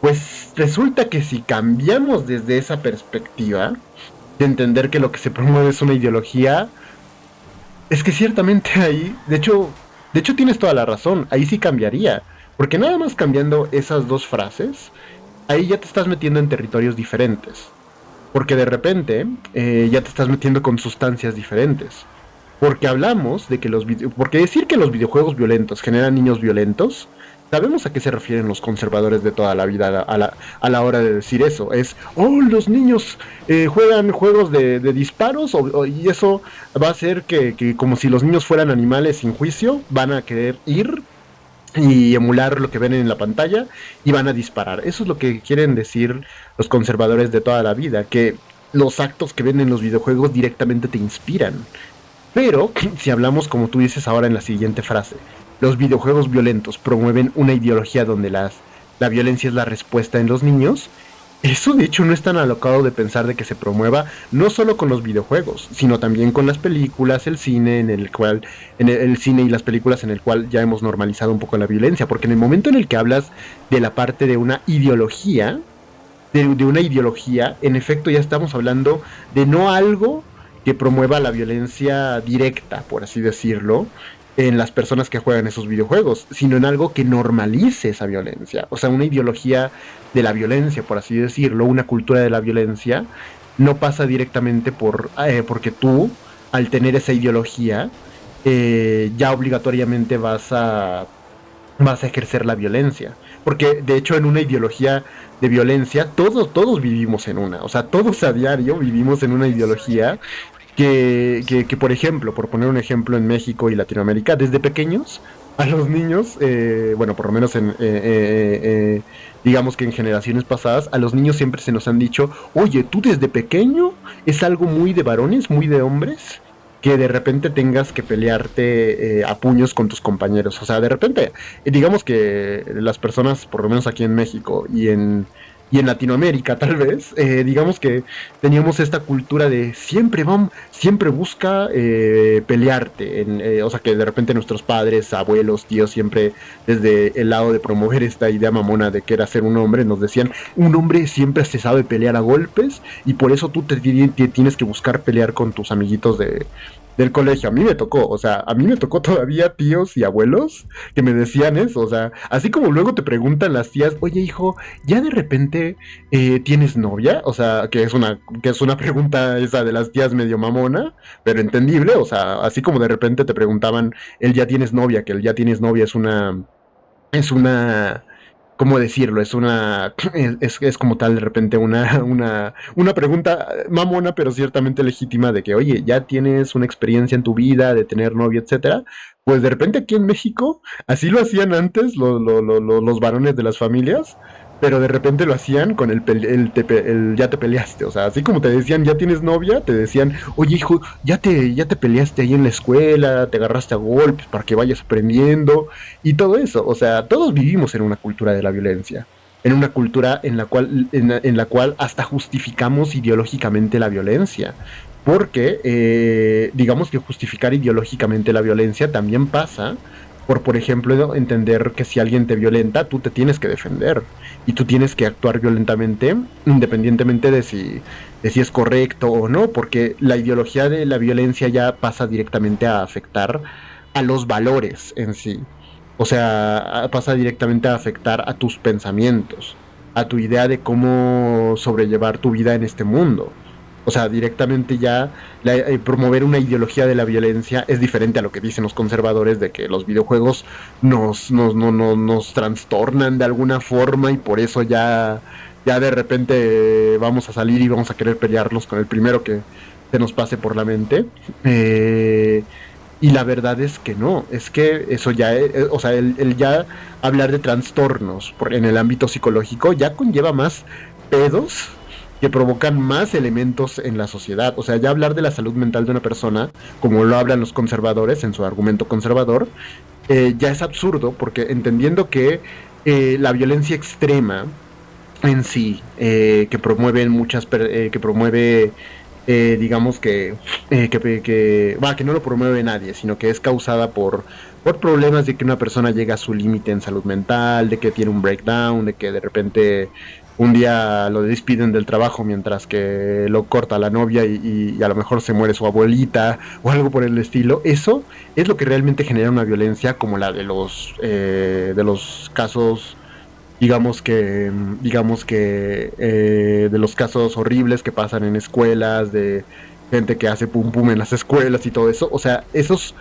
Pues resulta que si cambiamos desde esa perspectiva, de entender que lo que se promueve es una ideología, es que ciertamente ahí, de hecho tienes toda la razón, ahí sí cambiaría, porque nada más cambiando esas dos frases, ahí ya te estás metiendo en territorios diferentes, porque de repente ya te estás metiendo con sustancias diferentes, porque hablamos de que porque decir que los videojuegos violentos generan niños violentos, sabemos a qué se refieren los conservadores de toda la vida a la hora de decir eso. Es, oh, los niños juegan juegos de disparos y eso va a hacer que como si los niños fueran animales sin juicio, van a querer ir y emular lo que ven en la pantalla y van a disparar. Eso es lo que quieren decir los conservadores de toda la vida, que los actos que ven en los videojuegos directamente te inspiran. Pero, si hablamos como tú dices ahora en la siguiente frase, los videojuegos violentos promueven una ideología donde la violencia es la respuesta en los niños, eso de hecho no es tan alocado de pensar de que se promueva no solo con los videojuegos, sino también con las películas, el cine, el cine y las películas en el cual ya hemos normalizado un poco la violencia, porque en el momento en el que hablas de la parte de una ideología, de una ideología, en efecto ya estamos hablando de no algo que promueva la violencia directa, por así decirlo, en las personas que juegan esos videojuegos, sino en algo que normalice esa violencia. O sea, una ideología de la violencia, por así decirlo, una cultura de la violencia, no pasa directamente porque tú, al tener esa ideología, ya obligatoriamente vas a ejercer la violencia. Porque de hecho en una ideología de violencia, todos vivimos en una. O sea, todos a diario vivimos en una ideología que, por ejemplo, por poner un ejemplo en México y Latinoamérica, desde pequeños a los niños, bueno, por lo menos digamos que en generaciones pasadas, a los niños siempre se nos han dicho, oye, tú desde pequeño es algo muy de varones, muy de hombres, que de repente tengas que pelearte a puños con tus compañeros. O sea, de repente, digamos que las personas, por lo menos aquí en México y y en Latinoamérica tal vez, digamos que teníamos esta cultura de siempre busca pelearte, o sea que de repente nuestros padres, abuelos, tíos, siempre desde el lado de promover esta idea mamona de que era ser un hombre, nos decían, un hombre siempre se sabe pelear a golpes y por eso tú te tienes que buscar pelear con tus amiguitos del colegio. A mí me tocó, o sea, a mí me tocó todavía tíos y abuelos que me decían eso, o sea, así como luego te preguntan las tías, oye hijo, ¿ya de repente tienes novia? O sea, que es una pregunta esa de las tías medio mamona, pero entendible, o sea, así como de repente te preguntaban, el ya tienes novia, que el ya tienes novia es una, ¿cómo decirlo? Es como tal de repente una pregunta mamona, pero ciertamente legítima de que, oye, ya tienes una experiencia en tu vida de tener novio, etcétera. Pues de repente aquí en México, así lo hacían antes los varones de las familias, pero de repente lo hacían con el ya te peleaste. O sea, así como te decían, ya tienes novia, te decían, oye hijo, ya te peleaste ahí en la escuela, te agarraste a golpes para que vayas aprendiendo y todo eso. O sea, todos vivimos en una cultura de la violencia, en una cultura en la cual hasta justificamos ideológicamente la violencia. Porque digamos que justificar ideológicamente la violencia también pasa por ejemplo, entender que si alguien te violenta, tú te tienes que defender y tú tienes que actuar violentamente, independientemente de si es correcto o no, porque la ideología de la violencia ya pasa directamente a afectar a los valores en sí. O sea, pasa directamente a afectar a tus pensamientos, a tu idea de cómo sobrellevar tu vida en este mundo. O sea, directamente ya promover una ideología de la violencia es diferente a lo que dicen los conservadores de que los videojuegos nos trastornan de alguna forma y por eso ya de repente vamos a salir y vamos a querer pelearnos con el primero que se nos pase por la mente. Y la verdad es que no, es que eso ya, o sea, el ya hablar de trastornos en el ámbito psicológico ya conlleva más pedos que provocan más elementos en la sociedad. O sea, ya hablar de la salud mental de una persona, como lo hablan los conservadores en su argumento conservador, ya es absurdo, porque entendiendo que la violencia extrema en sí, que promueven que promueve digamos que no lo promueve nadie, sino que es causada por problemas de que una persona llega a su límite en salud mental, de que tiene un breakdown, de que de repente un día lo despiden del trabajo mientras que lo corta la novia y a lo mejor se muere su abuelita o algo por el estilo. Eso es lo que realmente genera una violencia como la de los casos de los casos horribles que pasan en escuelas, de gente que hace pum pum en las escuelas y todo eso. O sea, esos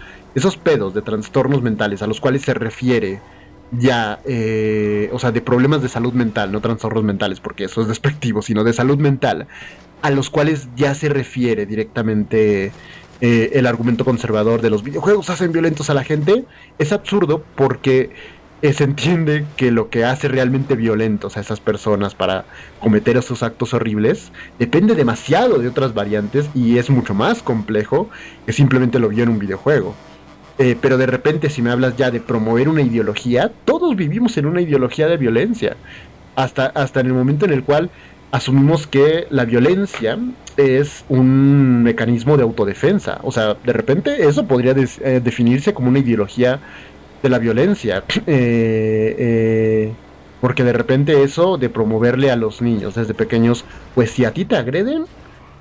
pedos de trastornos mentales a los cuales se refiere ya, o sea, de problemas de salud mental, no trastornos mentales, porque eso es despectivo, sino de salud mental, a los cuales ya se refiere directamente el argumento conservador de los videojuegos hacen violentos a la gente, es absurdo porque se entiende que lo que hace realmente violentos a esas personas para cometer esos actos horribles depende demasiado de otras variantes y es mucho más complejo que simplemente lo vio en un videojuego. Pero de repente si me hablas ya de promover una ideología, todos vivimos en una ideología de violencia, hasta en el momento en el cual asumimos que la violencia es un mecanismo de autodefensa. O sea, de repente eso podría definirse como una ideología de la violencia, porque de repente eso de promoverle a los niños desde pequeños, pues si a ti te agreden,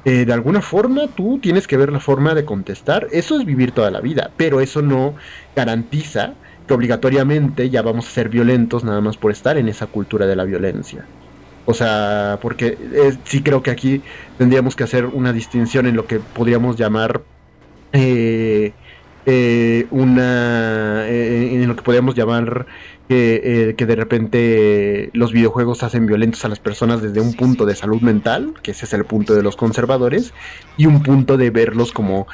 de alguna forma tú tienes que ver la forma de contestar, eso es vivir toda la vida, pero eso no garantiza que obligatoriamente ya vamos a ser violentos nada más por estar en esa cultura de la violencia. O sea, porque sí creo que aquí tendríamos que hacer una distinción en lo que podríamos llamar eh, en lo que podríamos llamar que de repente los videojuegos hacen violentos a las personas desde un punto de salud mental, que ese es el punto de los conservadores, y un punto de verlos como,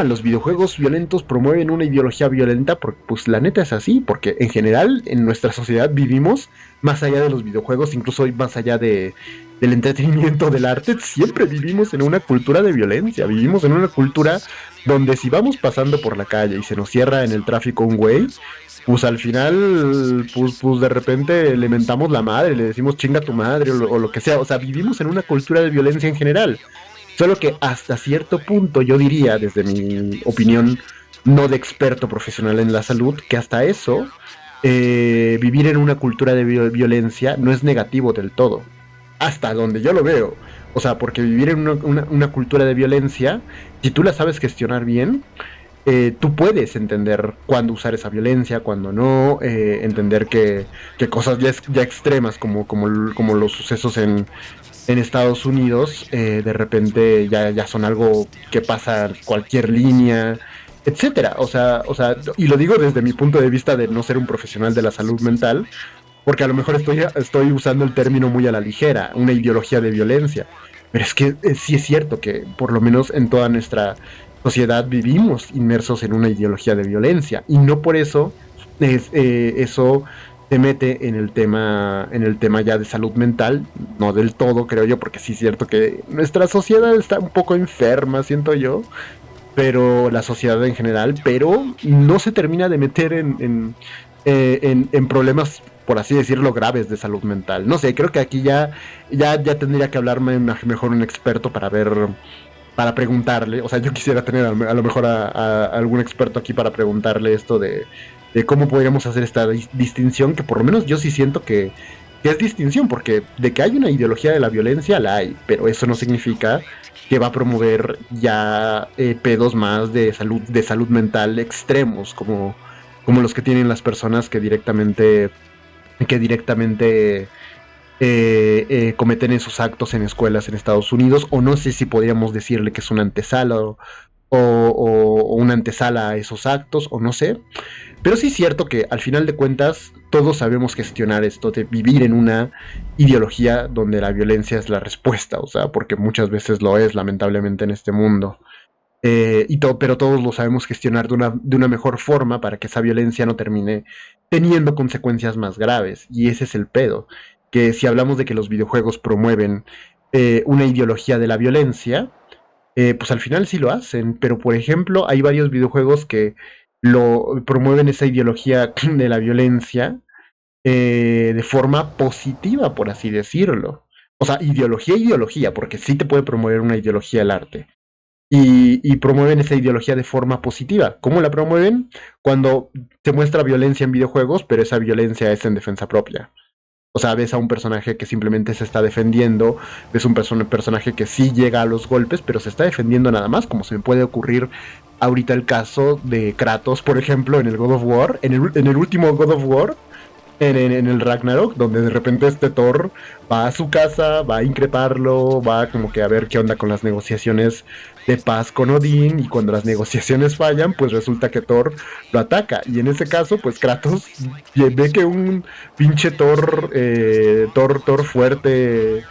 los videojuegos violentos promueven una ideología violenta, porque pues la neta es así, porque en general en nuestra sociedad vivimos más allá de los videojuegos, incluso más allá del entretenimiento, del arte, siempre vivimos en una cultura de violencia, vivimos en una cultura donde si vamos pasando por la calle y se nos cierra en el tráfico un güey, pues al final, pues de repente le mentamos la madre, le decimos chinga tu madre o lo que sea, o sea, vivimos en una cultura de violencia en general, solo que hasta cierto punto yo diría, desde mi opinión no de experto profesional en la salud, que hasta eso, vivir en una cultura de violencia no es negativo del todo, hasta donde yo lo veo. O sea, porque vivir en una cultura de violencia, si tú la sabes gestionar bien, tú puedes entender cuándo usar esa violencia, cuándo no, entender que cosas ya extremas como los sucesos en Estados Unidos, de repente ya son algo que pasa cualquier línea, etcétera. O sea, y lo digo desde mi punto de vista de no ser un profesional de la salud mental, porque a lo mejor estoy usando el término muy a la ligera, una ideología de violencia. Pero es que sí es cierto que por lo menos en toda nuestra sociedad vivimos inmersos en una ideología de violencia y no por eso eso se mete en el tema ya de salud mental, no del todo creo yo, porque sí es cierto que nuestra sociedad está un poco enferma, siento yo, pero la sociedad en general, pero no se termina de meter en problemas, por así decirlo, graves de salud mental. No sé, creo que aquí ya tendría que hablarme mejor un experto para ver, para preguntarle. O sea, yo quisiera tener a lo mejor a algún experto aquí para preguntarle esto de cómo podríamos hacer esta distinción, que por lo menos yo sí siento que es distinción, porque de que hay una ideología de la violencia, la hay, pero eso no significa que va a promover ya pedos más de salud mental extremos, como los que tienen las personas que directamente cometen esos actos en escuelas en Estados Unidos, o no sé si podríamos decirle que es una antesala o una antesala a esos actos, o no sé. Pero sí es cierto que al final de cuentas todos sabemos gestionar esto de vivir en una ideología donde la violencia es la respuesta, o sea, porque muchas veces lo es lamentablemente en este mundo. Pero todos lo sabemos gestionar de una mejor forma para que esa violencia no termine teniendo consecuencias más graves. Y ese es el pedo. Que si hablamos de que los videojuegos promueven una ideología de la violencia, pues al final sí lo hacen. Pero por ejemplo, hay varios videojuegos que lo promueven esa ideología de la violencia de forma positiva, por así decirlo. O sea, ideología, porque sí te puede promover una ideología el arte y promueven esa ideología de forma positiva. ¿Cómo la promueven? Cuando se muestra violencia en videojuegos, pero esa violencia es en defensa propia. O sea, ves a un personaje que simplemente se está defendiendo, ves un personaje que sí llega a los golpes, pero se está defendiendo nada más, como se me puede ocurrir ahorita el caso de Kratos, por ejemplo, en el God of War, en el último God of War, en el Ragnarok, donde de repente este Thor va a su casa, va a increparlo, va como que a ver qué onda con las negociaciones de paz con Odín, y cuando las negociaciones fallan, pues resulta que Thor lo ataca, y en ese caso, pues Kratos ve que un pinche Thor fuerte,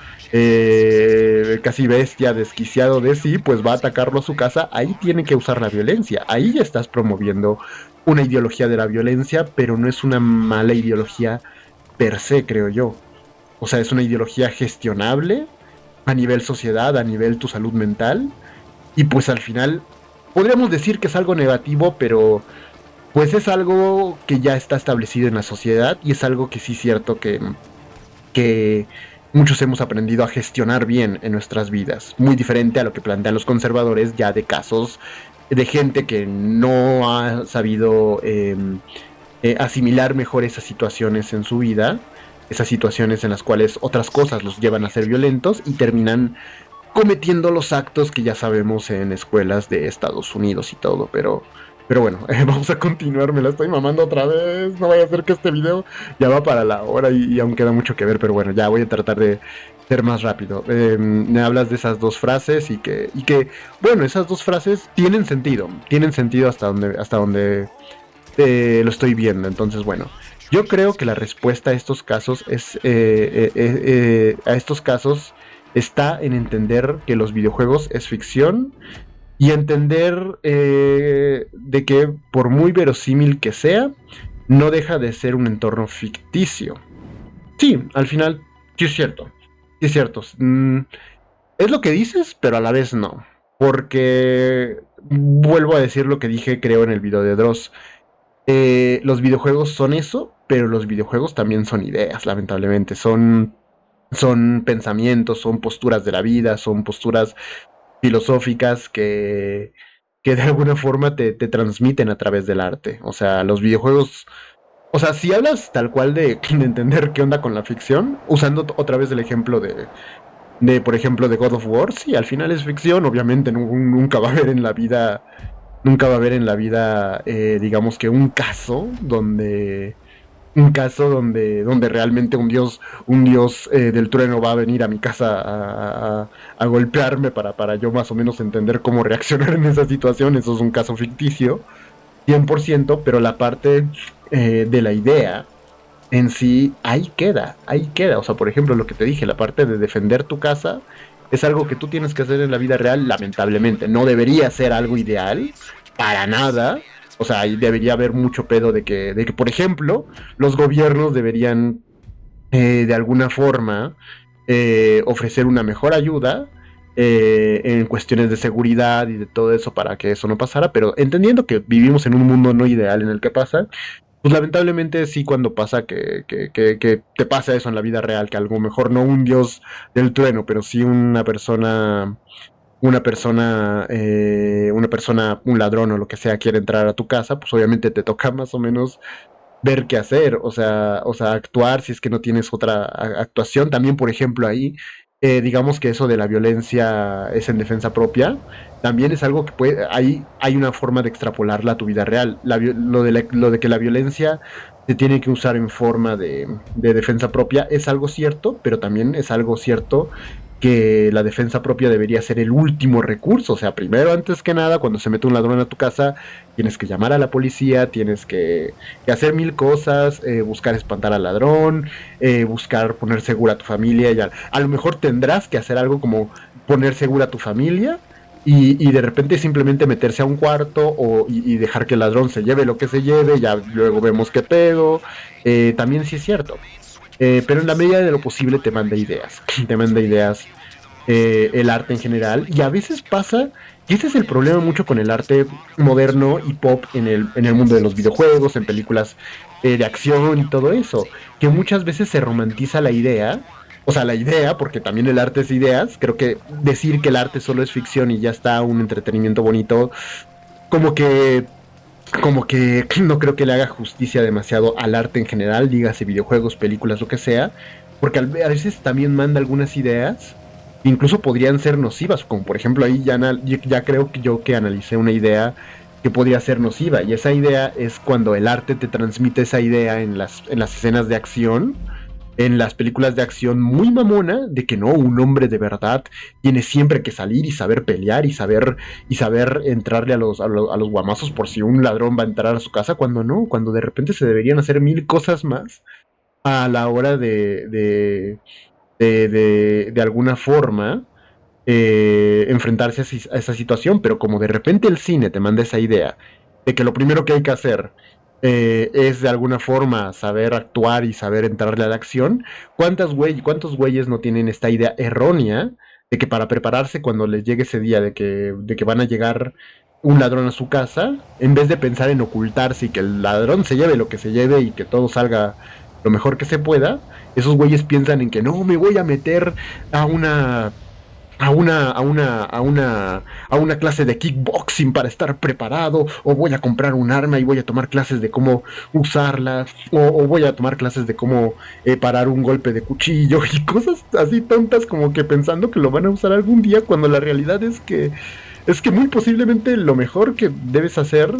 casi bestia, desquiciado de sí, pues va a atacarlo a su casa. Ahí tiene que usar la violencia, ahí ya estás promoviendo una ideología de la violencia, pero no es una mala ideología per se, creo yo. O sea, es una ideología gestionable a nivel sociedad, a nivel tu salud mental, y pues al final podríamos decir que es algo negativo, pero pues es algo que ya está establecido en la sociedad, y es algo que sí es cierto que muchos hemos aprendido a gestionar bien en nuestras vidas. Muy diferente a lo que plantean los conservadores ya de casos de gente que no ha sabido asimilar mejor esas situaciones en su vida, esas situaciones en las cuales otras cosas los llevan a ser violentos y terminan cometiendo los actos que ya sabemos en escuelas de Estados Unidos y todo, pero bueno, vamos a continuar, me la estoy mamando otra vez, no vaya a ser que este video ya va para la hora y aún queda mucho que ver, pero bueno, ya voy a tratar de ser más rápido. Me hablas de esas dos frases y que, bueno, esas dos frases tienen sentido hasta donde lo estoy viendo, entonces bueno. Yo creo que la respuesta a estos casos a estos casos está en entender que los videojuegos es ficción y entender de que por muy verosímil que sea, no deja de ser un entorno ficticio. Sí, al final, sí es cierto. Sí, es cierto. Es lo que dices, pero a la vez no. Porque vuelvo a decir lo que dije, creo, en el video de Dross. Los videojuegos son eso, pero los videojuegos también son ideas, lamentablemente. Son pensamientos, son posturas de la vida, son posturas filosóficas que de alguna forma te transmiten a través del arte. O sea, los videojuegos. O sea, si hablas tal cual de entender qué onda con la ficción, usando otra vez el ejemplo por ejemplo, de God of War, sí, al final es ficción, obviamente nunca va a haber en la vida, nunca va a haber en la vida, digamos que un caso donde realmente un dios del trueno va a venir a mi casa a golpearme para yo más o menos entender cómo reaccionar en esa situación. Eso es un caso ficticio, 100%, pero la parte de la idea en sí, ahí queda. O sea, por ejemplo, lo que te dije, la parte de defender tu casa es algo que tú tienes que hacer en la vida real, lamentablemente. No debería ser algo ideal, para nada. O sea, ahí debería haber mucho pedo de que, por ejemplo, los gobiernos deberían, de alguna forma, ofrecer una mejor ayuda en cuestiones de seguridad y de todo eso para que eso no pasara, pero entendiendo que vivimos en un mundo no ideal en el que pasa, pues lamentablemente sí, cuando pasa que te pasa eso en la vida real, que algo mejor no un dios del trueno, pero sí un ladrón o lo que sea quiere entrar a tu casa, pues obviamente te toca más o menos ver qué hacer, o sea, actuar si es que no tienes otra actuación. También, por ejemplo, ahí, digamos que eso de la violencia es en defensa propia, también es algo que hay una forma de extrapolarla a tu vida real. Lo de que la violencia se tiene que usar en forma de defensa propia es algo cierto, pero también es algo cierto que la defensa propia debería ser el último recurso. O sea, primero, antes que nada, cuando se mete un ladrón a tu casa, tienes que llamar a la policía, tienes que hacer mil cosas, buscar espantar al ladrón, buscar poner segura a tu familia. Y a lo mejor tendrás que hacer algo como poner segura a tu familia y de repente simplemente meterse a un cuarto y dejar que el ladrón se lleve lo que se lleve, ya luego vemos qué pedo. También sí es cierto. Pero en la medida de lo posible te manda ideas, te manda ideas el arte en general, y a veces pasa, y ese es el problema mucho con el arte moderno y pop en el mundo de los videojuegos, en películas de acción y todo eso, que muchas veces se romantiza la idea, o sea, la idea, porque también el arte es ideas. Creo que decir que el arte solo es ficción y ya está un entretenimiento bonito, como que no creo que le haga justicia demasiado al arte en general, dígase videojuegos, películas, lo que sea, porque a veces también manda algunas ideas que incluso podrían ser nocivas, como por ejemplo ahí ya creo que yo que analicé una idea que podría ser nociva, y esa idea es cuando el arte te transmite esa idea en las escenas de acción, en las películas de acción, muy mamona, de que no, un hombre de verdad tiene siempre que salir y saber pelear y saber entrarle a los guamazos por si un ladrón va a entrar a su casa, cuando no, cuando de repente se deberían hacer mil cosas más a la hora de alguna forma enfrentarse a esa situación. Pero como de repente el cine te manda esa idea de que lo primero que hay que hacer es de alguna forma saber actuar y saber entrarle a la acción, ¿cuántos güeyes no tienen esta idea errónea de que para prepararse cuando les llegue ese día de que van a llegar un ladrón a su casa, en vez de pensar en ocultarse y que el ladrón se lleve lo que se lleve y que todo salga lo mejor que se pueda, esos güeyes piensan en que no, me voy a meter a una a una clase de kickboxing para estar preparado, o voy a comprar un arma y voy a tomar clases de cómo usarla, o voy a tomar clases de cómo parar un golpe de cuchillo y cosas así tontas, como que pensando que lo van a usar algún día, cuando la realidad es que muy posiblemente lo mejor que debes hacer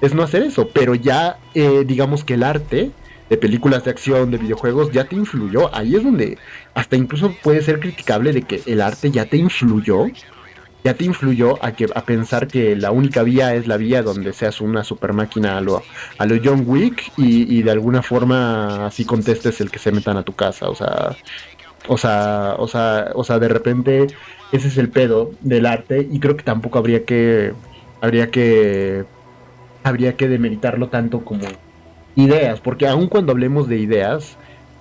es no hacer eso. Pero ya digamos que el arte de películas de acción, de videojuegos, ya te influyó. Ahí es donde hasta incluso puede ser criticable de que el arte ya te influyó a pensar que la única vía es la vía donde seas una super máquina a lo John Wick, y de alguna forma así contestes el que se metan a tu casa. O sea, de repente ese es el pedo del arte, y creo que tampoco habría que, habría que demeritarlo tanto como ideas, porque aun cuando hablemos de ideas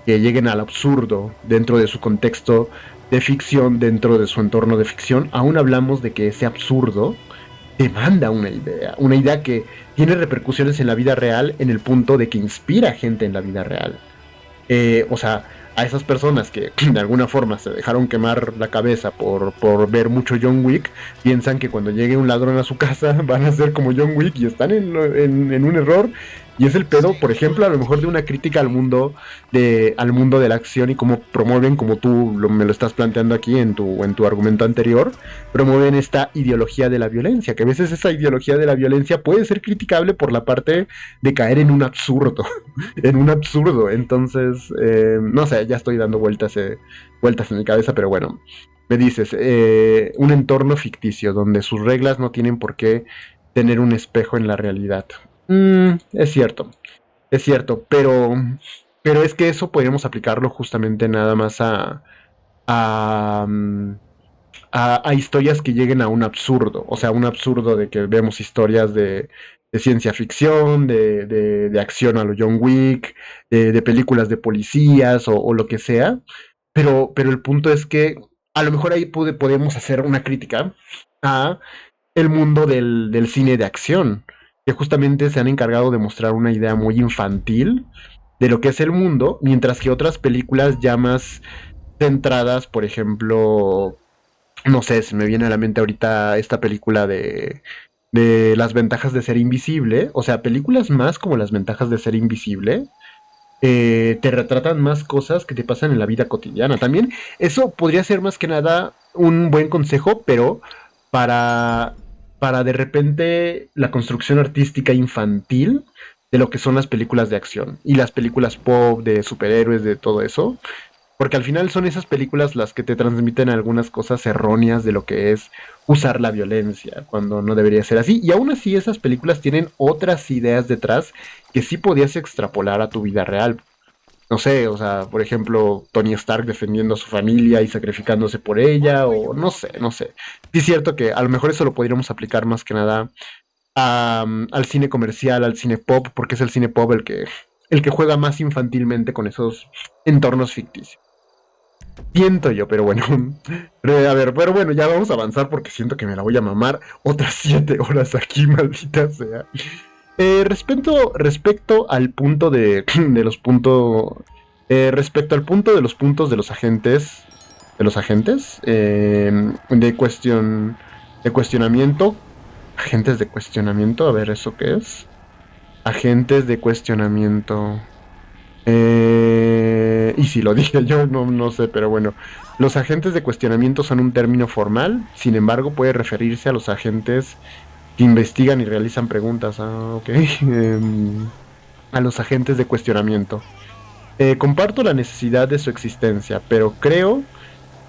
que lleguen al absurdo dentro de su contexto, de ficción dentro de su entorno de ficción, aún hablamos de que ese absurdo demanda una idea que tiene repercusiones en la vida real en el punto de que inspira gente en la vida real. O sea, a esas personas que de alguna forma se dejaron quemar la cabeza por ver mucho John Wick, piensan que cuando llegue un ladrón a su casa van a ser como John Wick y están en un error. Y es el pedo, por ejemplo, a lo mejor de una crítica al mundo de la acción y cómo promueven, como tú me lo estás planteando aquí en tu argumento anterior, promueven esta ideología de la violencia, que a veces esa ideología de la violencia puede ser criticable por la parte de caer en un absurdo. En un absurdo. Entonces, no sé, ya estoy dando vueltas en mi cabeza, pero bueno, me dices, un entorno ficticio donde sus reglas no tienen por qué tener un espejo en la realidad. Es cierto, pero es que eso podríamos aplicarlo justamente nada más a, mm, a historias que lleguen a un absurdo, o sea, un absurdo de que vemos historias de ciencia ficción, de acción a lo John Wick, de películas de policías o lo que sea, pero el punto es que a lo mejor ahí podemos hacer una crítica a el mundo del cine de acción, que justamente se han encargado de mostrar una idea muy infantil de lo que es el mundo, mientras que otras películas ya más centradas, por ejemplo, no sé, se me viene a la mente ahorita esta película de las ventajas de ser invisible, o sea, películas más como las ventajas de ser invisible, te retratan más cosas que te pasan en la vida cotidiana. También eso podría ser más que nada un buen consejo, pero para, para de repente la construcción artística infantil de lo que son las películas de acción y las películas pop de superhéroes, de todo eso. Porque al final son esas películas las que te transmiten algunas cosas erróneas de lo que es usar la violencia, cuando no debería ser así. Y aún así esas películas tienen otras ideas detrás que sí podías extrapolar a tu vida real. No sé, o sea, por ejemplo, Tony Stark defendiendo a su familia y sacrificándose por ella, o no sé. Sí es cierto que a lo mejor eso lo podríamos aplicar más que nada al cine comercial, al cine pop, porque es el cine pop el que juega más infantilmente con esos entornos ficticios. Siento yo, pero bueno. A ver, pero bueno, ya vamos a avanzar porque siento que me la voy a mamar otras 7 horas aquí, maldita sea. Respecto al punto de los puntos. Respecto al punto de los puntos de los agentes. De los agentes. De cuestionamiento. Agentes de cuestionamiento. A ver, ¿eso qué es? Agentes de cuestionamiento. Y si lo dije yo, no sé, pero bueno. Los agentes de cuestionamiento son un término formal, sin embargo puede referirse a los agentes que investigan y realizan preguntas. Ah, ok. A los agentes de cuestionamiento. Comparto la necesidad de su existencia, pero creo...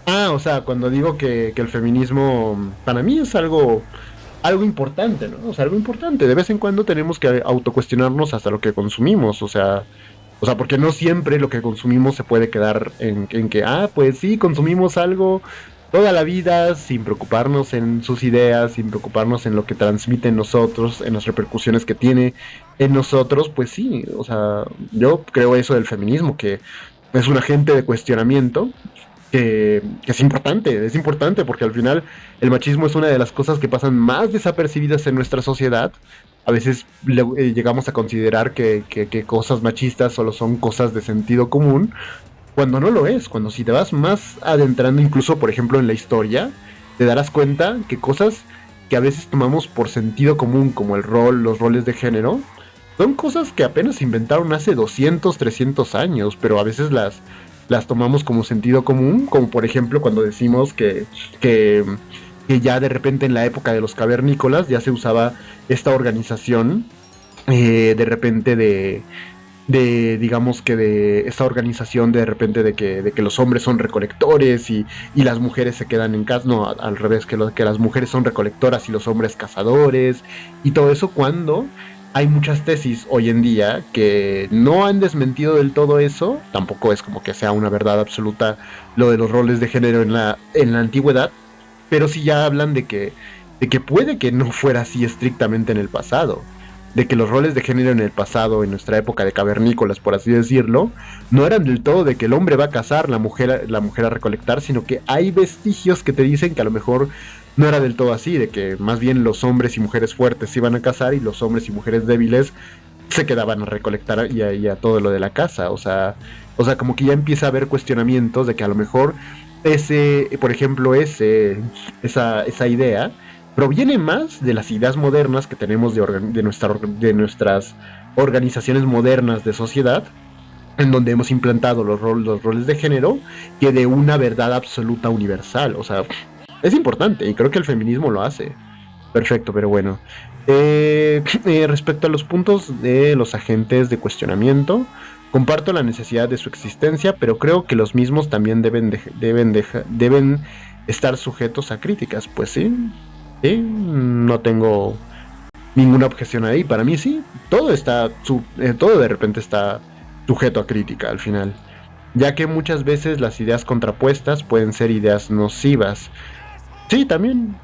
Ah, o sea, cuando digo que el feminismo para mí es algo importante, ¿no? O sea, algo importante. De vez en cuando tenemos que autocuestionarnos hasta lo que consumimos, o sea, porque no siempre lo que consumimos se puede quedar en que, pues sí, consumimos algo toda la vida sin preocuparnos en sus ideas, sin preocuparnos en lo que transmite en nosotros, en las repercusiones que tiene en nosotros, pues sí, o sea, yo creo eso del feminismo, que es un agente de cuestionamiento que es importante porque al final el machismo es una de las cosas que pasan más desapercibidas en nuestra sociedad. A veces llegamos a considerar que cosas machistas solo son cosas de sentido común, cuando no lo es, cuando si te vas más adentrando incluso por ejemplo en la historia, te darás cuenta que cosas que a veces tomamos por sentido común como los roles de género, son cosas que apenas se inventaron hace 200, 300 años, pero a veces las tomamos como sentido común, como por ejemplo cuando decimos que, que ya de repente en la época de los cavernícolas ya se usaba esta organización, de repente digamos que de esta organización de repente de que los hombres son recolectores y las mujeres se quedan en casa, no, al revés, que las mujeres son recolectoras y los hombres cazadores, y todo eso cuando hay muchas tesis hoy en día que no han desmentido del todo eso, tampoco es como que sea una verdad absoluta lo de los roles de género en la antigüedad, pero sí ya hablan de que puede que no fuera así estrictamente en el pasado. de que los roles de género en el pasado, en nuestra época de cavernícolas, por así decirlo, no eran del todo de que el hombre va a cazar, la mujer a recolectar, sino que hay vestigios que te dicen que a lo mejor no era del todo así, de que más bien los hombres y mujeres fuertes iban a cazar y los hombres y mujeres débiles se quedaban a recolectar y a todo lo de la casa. O sea, como que ya empieza a haber cuestionamientos de que a lo mejor por ejemplo, esa idea proviene más de las ideas modernas que tenemos de nuestras organizaciones modernas de sociedad, en donde hemos implantado los roles de género, que de una verdad absoluta universal. O sea, es importante y creo que el feminismo lo hace. Perfecto, pero bueno. Respecto a los puntos de los agentes de cuestionamiento, comparto la necesidad de su existencia, pero creo que los mismos también deben estar sujetos a críticas. Pues sí, sí, no tengo ninguna objeción ahí. Para mí sí, todo de repente está sujeto a crítica al final, ya que muchas veces las ideas contrapuestas pueden ser ideas nocivas. Sí, también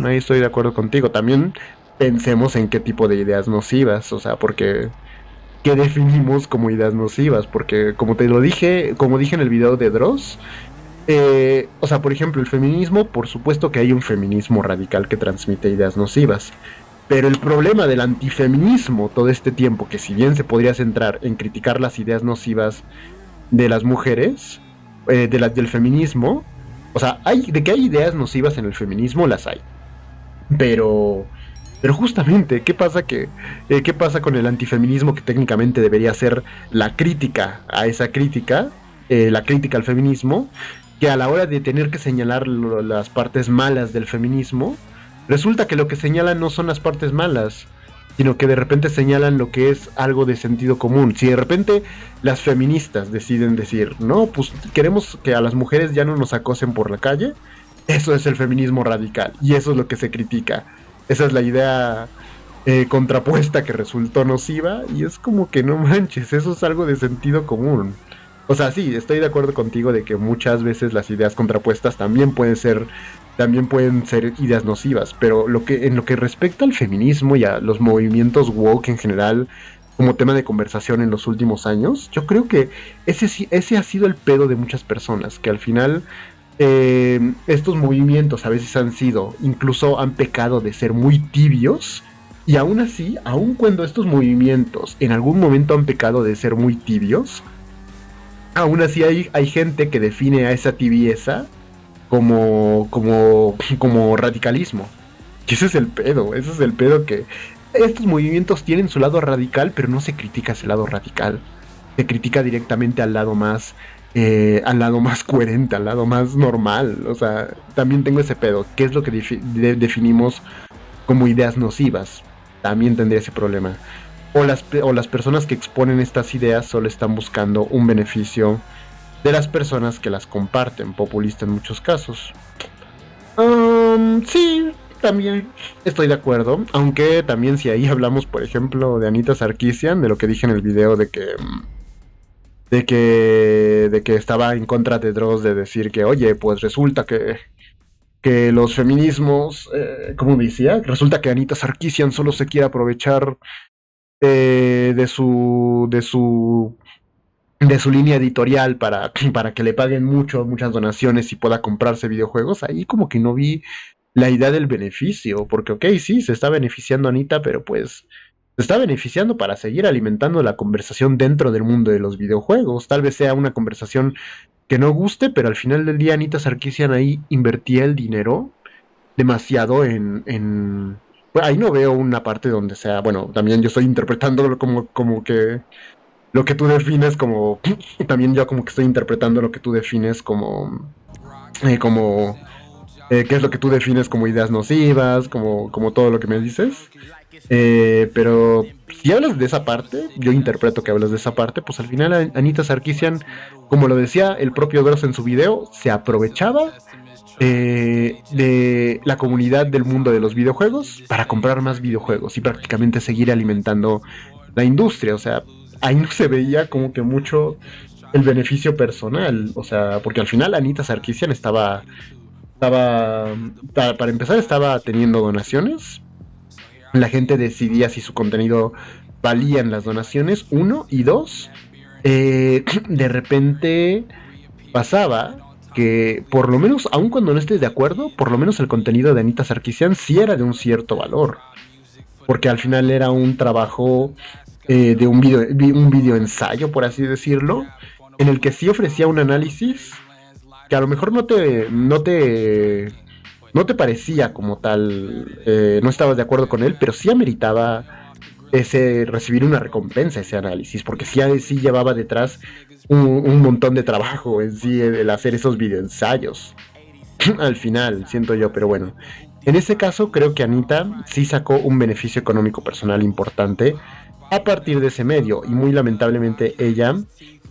ahí estoy de acuerdo contigo. También pensemos en qué tipo de ideas nocivas, o sea, porque qué definimos como ideas nocivas, porque como dije en el video de Dross, o sea, por ejemplo, el feminismo, por supuesto que hay un feminismo radical que transmite ideas nocivas, pero el problema del antifeminismo todo este tiempo, que si bien se podría centrar en criticar las ideas nocivas de las mujeres, del feminismo, o sea, de que hay ideas nocivas en el feminismo, las hay. Pero, pero justamente, ¿qué pasa con el antifeminismo que técnicamente debería ser la crítica a esa crítica, la crítica al feminismo, que a la hora de tener que señalar las partes malas del feminismo, resulta que lo que señalan no son las partes malas, sino que de repente señalan lo que es algo de sentido común? Si de repente las feministas deciden decir, no, pues queremos que a las mujeres ya no nos acosen por la calle, eso es el feminismo radical y eso es lo que se critica. Esa es la idea contrapuesta que resultó nociva, y es como que no manches, eso es algo de sentido común. O sea, sí, estoy de acuerdo contigo de que muchas veces las ideas contrapuestas también pueden ser ideas nocivas, pero en lo que respecta al feminismo y a los movimientos woke en general como tema de conversación en los últimos años, yo creo que ese ha sido el pedo de muchas personas, que al final estos movimientos a veces incluso han pecado de ser muy tibios, y aún así, aun cuando estos movimientos en algún momento han pecado de ser muy tibios, aún así hay gente que define a esa tibieza como radicalismo. Y ese es el pedo, que estos movimientos tienen su lado radical, pero no se critica ese lado radical. Se critica directamente al lado más coherente, al lado más normal. O sea, también tengo ese pedo. ¿Qué es lo que definimos como ideas nocivas? También tendría ese problema. O las personas que exponen estas ideas solo están buscando un beneficio de las personas que las comparten, populista en muchos casos. Sí, también estoy de acuerdo, aunque también si ahí hablamos, por ejemplo, de Anita Sarkeesian, de lo que dije en el video de que estaba en contra de Dross, de decir que, oye, pues resulta que los feminismos, como decía, resulta que Anita Sarkeesian solo se quiere aprovechar de su línea editorial para que le paguen muchas donaciones y pueda comprarse videojuegos. Ahí como que no vi la idea del beneficio, porque ok, sí, se está beneficiando Anita, pero pues se está beneficiando para seguir alimentando la conversación dentro del mundo de los videojuegos. Tal vez sea una conversación que no guste, pero al final del día Anita Sarkeesian ahí invertía el dinero demasiado Bueno, ahí no veo una parte donde sea, bueno, también yo estoy interpretándolo como que lo que tú defines como, también yo como que estoy interpretando lo que tú defines como qué es lo que tú defines como ideas nocivas, como todo lo que me dices. Pero si hablas de esa parte, yo interpreto que hablas de esa parte, pues al final Anita Sarkeesian, como lo decía el propio Dross en su video, se aprovechaba de la comunidad del mundo de los videojuegos para comprar más videojuegos y prácticamente seguir alimentando la industria. O sea, ahí no se veía como que mucho el beneficio personal. O sea, porque al final Anita Sarkeesian para empezar, estaba teniendo donaciones la gente decidía si su contenido valían las donaciones, uno, y dos, de repente pasaba que por lo menos, aun cuando no estés de acuerdo, por lo menos el contenido de Anita Sarkeesian sí era de un cierto valor, porque al final era un trabajo de un video ensayo, por así decirlo, en el que sí ofrecía un análisis que a lo mejor no te parecía como tal, no estabas de acuerdo con él, pero sí ameritaba recibir una recompensa ese análisis, porque sí llevaba detrás un montón de trabajo en sí el hacer esos videoensayos. Al final, siento yo, pero bueno. En ese caso, creo que Anita sí sacó un beneficio económico personal importante a partir de ese medio, y muy lamentablemente ella,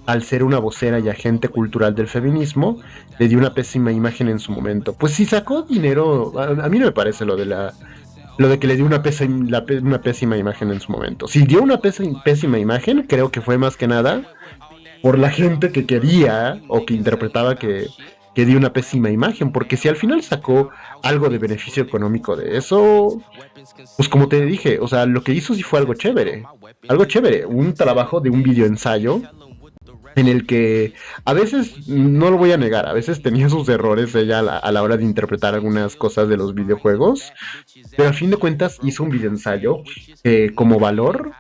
al ser una vocera y agente cultural del feminismo, le dio una pésima imagen en su momento. Pues si sacó dinero, a mí no me parece lo de que le dio una pésima imagen en su momento. Si dio una pésima imagen, creo que fue más que nada por la gente que quería o que interpretaba que dio una pésima imagen, porque si al final sacó algo de beneficio económico de eso, pues como te dije, o sea, lo que hizo sí fue algo chévere, un trabajo de un videoensayo en el que a veces, no lo voy a negar, a veces tenía sus errores ella a la hora de interpretar algunas cosas de los videojuegos, pero a fin de cuentas hizo un videoensayo como valor,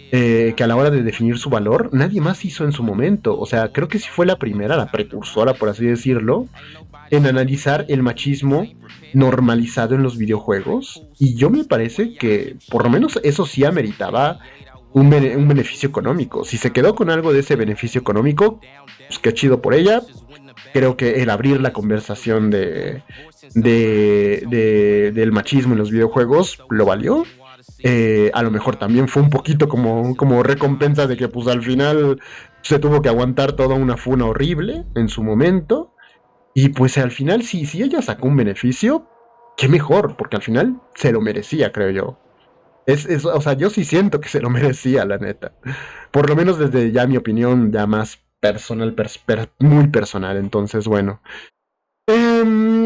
que a la hora de definir su valor, nadie más hizo en su momento. O sea, creo que sí fue la primera, la precursora, por así decirlo, en analizar el machismo normalizado en los videojuegos. Y yo me parece que por lo menos eso sí ameritaba un beneficio económico. Si se quedó con algo de ese beneficio económico, pues qué chido por ella. Creo que el abrir la conversación del machismo en los videojuegos lo valió. A lo mejor también fue un poquito como recompensa de que pues al final se tuvo que aguantar toda una funa horrible en su momento. Y pues al final si ella sacó un beneficio, qué mejor, porque al final se lo merecía, creo yo. O sea, yo sí siento que se lo merecía, la neta. Por lo menos desde ya mi opinión, ya más personal, muy personal. Entonces, bueno.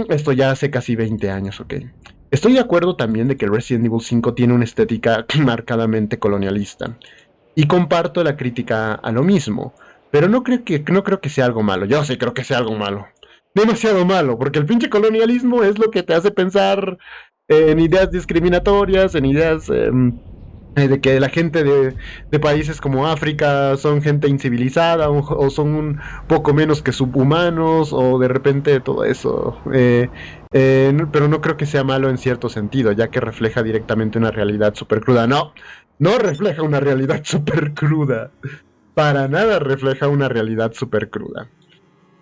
Esto ya hace casi 20 años, ok. Estoy de acuerdo también de que Resident Evil 5 tiene una estética marcadamente colonialista. Y comparto la crítica a lo mismo. Pero no creo que sea algo malo. Yo sí creo que sea algo malo. Demasiado malo, porque el pinche colonialismo es lo que te hace pensar en ideas discriminatorias, en ideas de que la gente de países como África son gente incivilizada o son un poco menos que subhumanos o de repente todo eso. Pero no creo que sea malo en cierto sentido, ya que refleja directamente una realidad súper cruda. No, no refleja una realidad súper cruda. Para nada refleja una realidad súper cruda.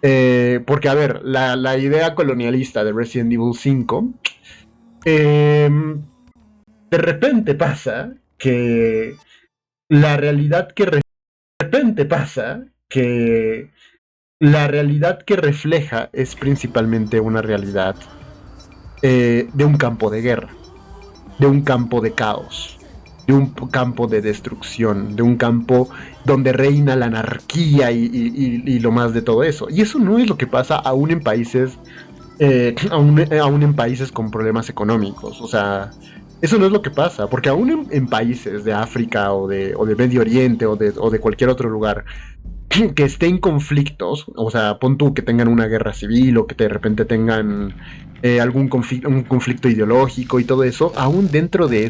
Porque, a ver, la idea colonialista de Resident Evil 5, de repente pasa que la realidad que de repente pasa que la realidad que refleja es principalmente una realidad de un campo de guerra, de un campo de caos, de un campo de destrucción, de un campo donde reina la anarquía y lo más de todo eso. Y eso no es lo que pasa aún en países, aún en países con problemas económicos. O sea, eso no es lo que pasa, porque aún en países de África o de Medio Oriente o de cualquier otro lugar que estén conflictos, o sea, pon tú que tengan una guerra civil o que de repente tengan un conflicto ideológico y todo eso, aún dentro de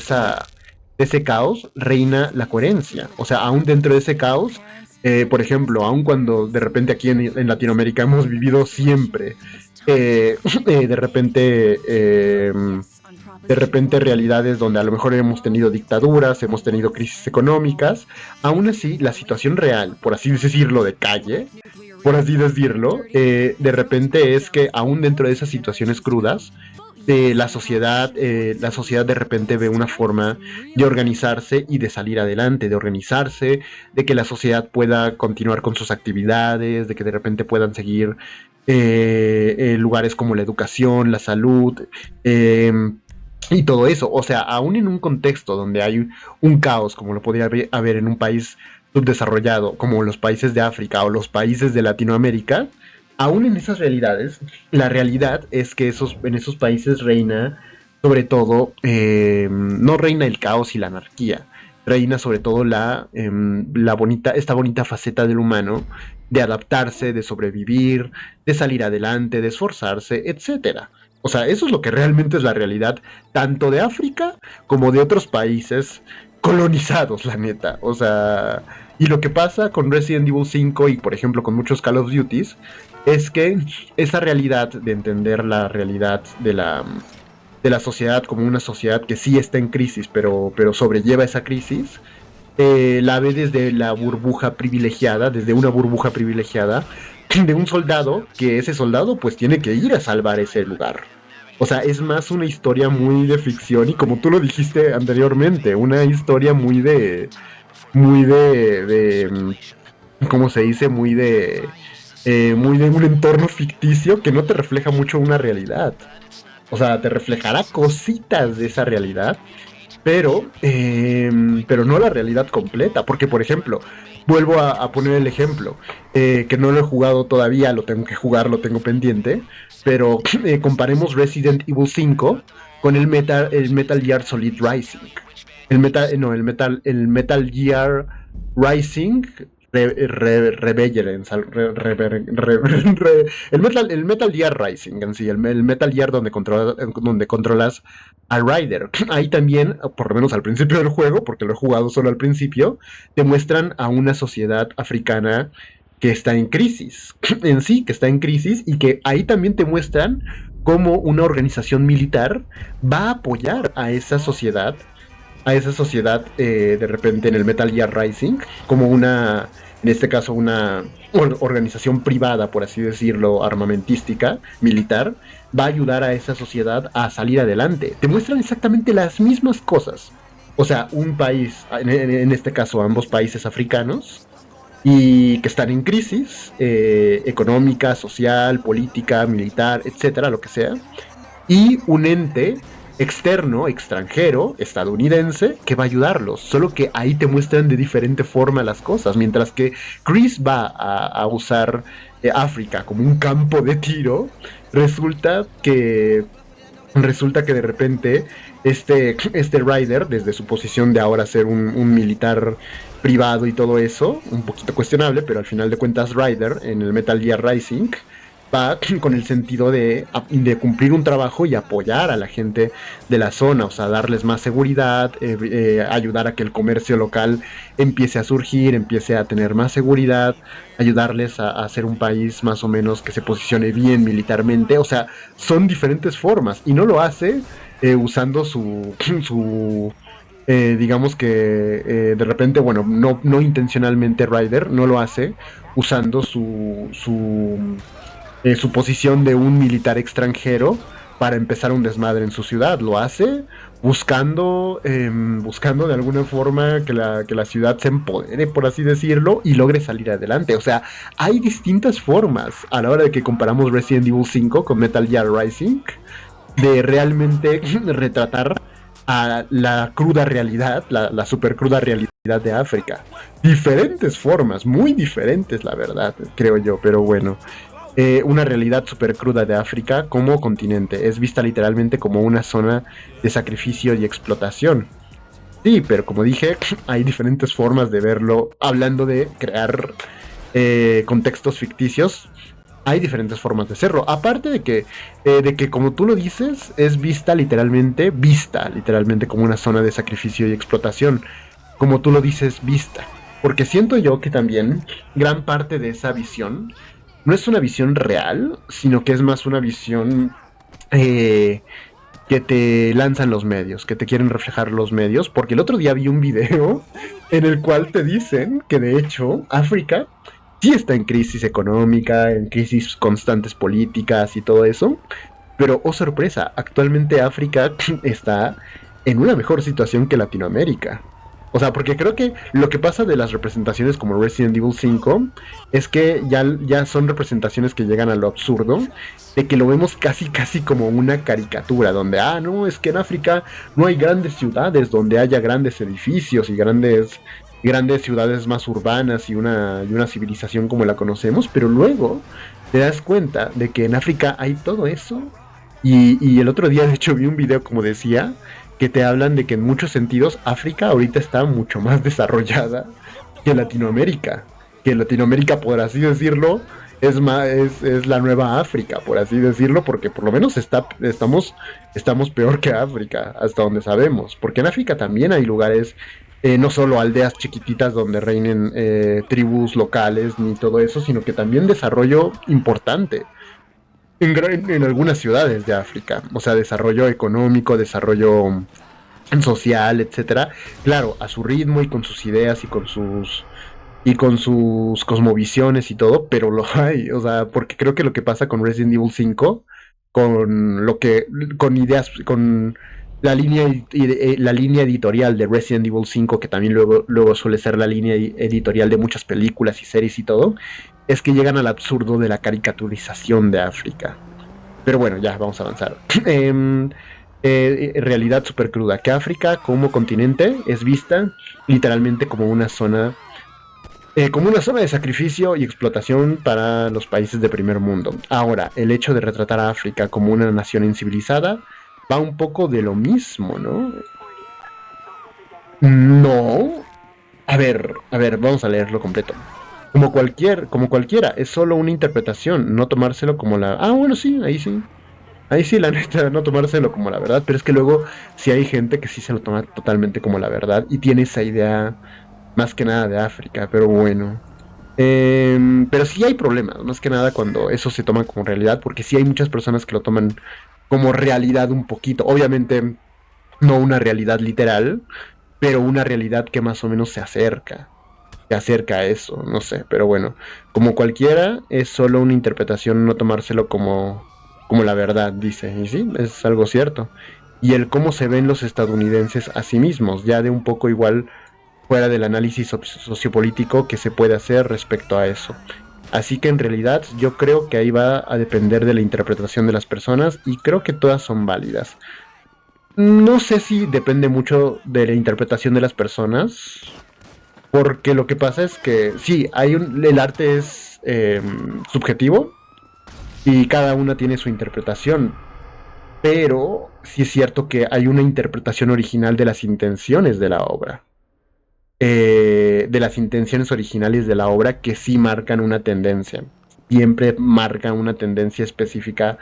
ese caos reina la coherencia. O sea, aún dentro de ese caos, por ejemplo, aún cuando de repente aquí en Latinoamérica hemos vivido siempre, de repente... de repente realidades donde a lo mejor hemos tenido dictaduras, hemos tenido crisis económicas, aún así la situación real, por así decirlo, de calle, por así decirlo, de repente es que aún dentro de esas situaciones crudas, la sociedad de repente ve una forma de organizarse y de salir adelante, de organizarse, de que la sociedad pueda continuar con sus actividades, de que de repente puedan seguir lugares como la educación, la salud, y todo eso. O sea, aún en un contexto donde hay un caos, como lo podría haber en un país subdesarrollado, como los países de África o los países de Latinoamérica, aún en esas realidades, la realidad es que en esos países reina sobre todo, no reina el caos y la anarquía, reina sobre todo esta bonita faceta del humano de adaptarse, de sobrevivir, de salir adelante, de esforzarse, etcétera. O sea, eso es lo que realmente es la realidad, tanto de África como de otros países colonizados, la neta. O sea, y lo que pasa con Resident Evil 5 y, por ejemplo, con muchos Call of Duties, es que esa realidad de entender la realidad de la sociedad como una sociedad que sí está en crisis, pero sobrelleva esa crisis, la ve desde la burbuja privilegiada, desde una burbuja privilegiada, de un soldado, que ese soldado pues tiene que ir a salvar ese lugar. O sea, es más una historia muy de ficción y como tú lo dijiste anteriormente, una historia muy de ¿cómo se dice? Muy de un entorno ficticio que no te refleja mucho una realidad. O sea, te reflejará cositas de esa realidad, pero no la realidad completa. Porque, por ejemplo, vuelvo a poner el ejemplo, que no lo he jugado todavía, lo tengo que jugar, lo tengo pendiente, pero comparemos Resident Evil 5 con el Metal Gear Solid Rising. El Metal Gear Rising Revengeance, el Metal Gear Rising en sí, el Metal Gear donde controlas a Ryder. Ahí también, por lo menos al principio del juego, porque lo he jugado solo al principio, te muestran a una sociedad africana que está en crisis, en sí, que está en crisis, y que ahí también te muestran cómo una organización militar va a apoyar a esa sociedad, de repente en el Metal Gear Rising, como en este caso una organización privada, por así decirlo, armamentística, militar, va a ayudar a esa sociedad a salir adelante. Te muestran exactamente las mismas cosas. O sea, un país, en este caso ambos países africanos, y que están en crisis económica, social, política, militar, etcétera, lo que sea, y un ente externo, extranjero, estadounidense, que va a ayudarlos. Solo que ahí te muestran de diferente forma las cosas. Mientras que Chris va a usar África como un campo de tiro, resulta que de repente este Ryder, desde su posición de ahora ser un militar privado y todo eso, un poquito cuestionable, pero al final de cuentas Ryder en el Metal Gear Rising va con el sentido de cumplir un trabajo y apoyar a la gente de la zona, o sea, darles más seguridad, ayudar a que el comercio local empiece a surgir, empiece a tener más seguridad, ayudarles a ser un país más o menos que se posicione bien militarmente. O sea, son diferentes formas y no lo hace usando digamos que de repente, bueno, no intencionalmente Ryder no lo hace usando su posición de un militar extranjero para empezar un desmadre en su ciudad. Lo hace buscando de alguna forma que la ciudad se empodere, por así decirlo, y logre salir adelante. O sea, hay distintas formas a la hora de que comparamos Resident Evil 5 con Metal Gear Rising de realmente retratar a la cruda realidad, la super cruda realidad de África. Diferentes formas, muy diferentes, la verdad, creo yo, pero bueno. Una realidad súper cruda de África como continente. Es vista literalmente como una zona de sacrificio y explotación. Sí, pero como dije, hay diferentes formas de verlo. Hablando de crear contextos ficticios, hay diferentes formas de hacerlo. Aparte de que, como tú lo dices, es vista literalmente como una zona de sacrificio y explotación. Como tú lo dices, vista. Porque siento yo que también gran parte de esa visión no es una visión real, sino que es más una visión eh, que te lanzan los medios, que te quieren reflejar los medios, porque el otro día vi un video en el cual te dicen que de hecho África sí está en crisis económica, en crisis constantes políticas y todo eso, pero oh sorpresa, actualmente África está en una mejor situación que Latinoamérica. O sea, porque creo que lo que pasa de las representaciones como Resident Evil 5 es que ya son representaciones que llegan a lo absurdo, de que lo vemos casi casi como una caricatura, donde, no, es que en África no hay grandes ciudades donde haya grandes edificios y grandes ciudades más urbanas y una civilización como la conocemos, pero luego te das cuenta de que en África hay todo eso Y el otro día, de hecho, vi un video, como decía, que te hablan de que en muchos sentidos África ahorita está mucho más desarrollada que Latinoamérica. Que Latinoamérica, por así decirlo, es la nueva África, por así decirlo, porque por lo menos estamos peor que África, hasta donde sabemos. Porque en África también hay lugares, no solo aldeas chiquititas donde reinen tribus locales ni todo eso, sino que también desarrollo importante en algunas ciudades de África. O sea, desarrollo económico, desarrollo social, etcétera. Claro, a su ritmo y con sus ideas y con sus cosmovisiones y todo, pero lo hay, o sea, porque creo que lo que pasa con Resident Evil 5, con lo que, con ideas, con la línea editorial de Resident Evil 5, que también luego suele ser la línea editorial de muchas películas y series y todo, es que llegan al absurdo de la caricaturización de África. Pero bueno, ya, vamos a avanzar. Realidad súper cruda, que África como continente es vista literalmente como una zona de sacrificio y explotación para los países de primer mundo. Ahora, el hecho de retratar a África como una nación incivilizada va un poco de lo mismo, ¿no? No. A ver, vamos a leerlo completo. Como cualquiera, es solo una interpretación, no tomárselo como la... Ah, bueno, sí, ahí sí. Ahí sí, la neta, no tomárselo como la verdad, pero es que luego sí hay gente que sí se lo toma totalmente como la verdad y tiene esa idea más que nada de África, pero bueno. Pero sí hay problemas, más que nada cuando eso se toma como realidad, porque sí hay muchas personas que lo toman como realidad un poquito. Obviamente no una realidad literal, pero una realidad que más o menos se acerca a eso, no sé, pero bueno, como cualquiera, es solo una interpretación, no tomárselo como la verdad, dice, y sí, es algo cierto. Y el cómo se ven los estadounidenses a sí mismos, ya de un poco igual fuera del análisis sociopolítico que se puede hacer respecto a eso. Así que en realidad yo creo que ahí va a depender de la interpretación de las personas y creo que todas son válidas. No sé si depende mucho de la interpretación de las personas, porque lo que pasa es que sí, el arte es subjetivo y cada una tiene su interpretación, pero sí es cierto que hay una interpretación original de las intenciones de la obra. De las intenciones originales de la obra que sí marcan una tendencia. Siempre marcan una tendencia específica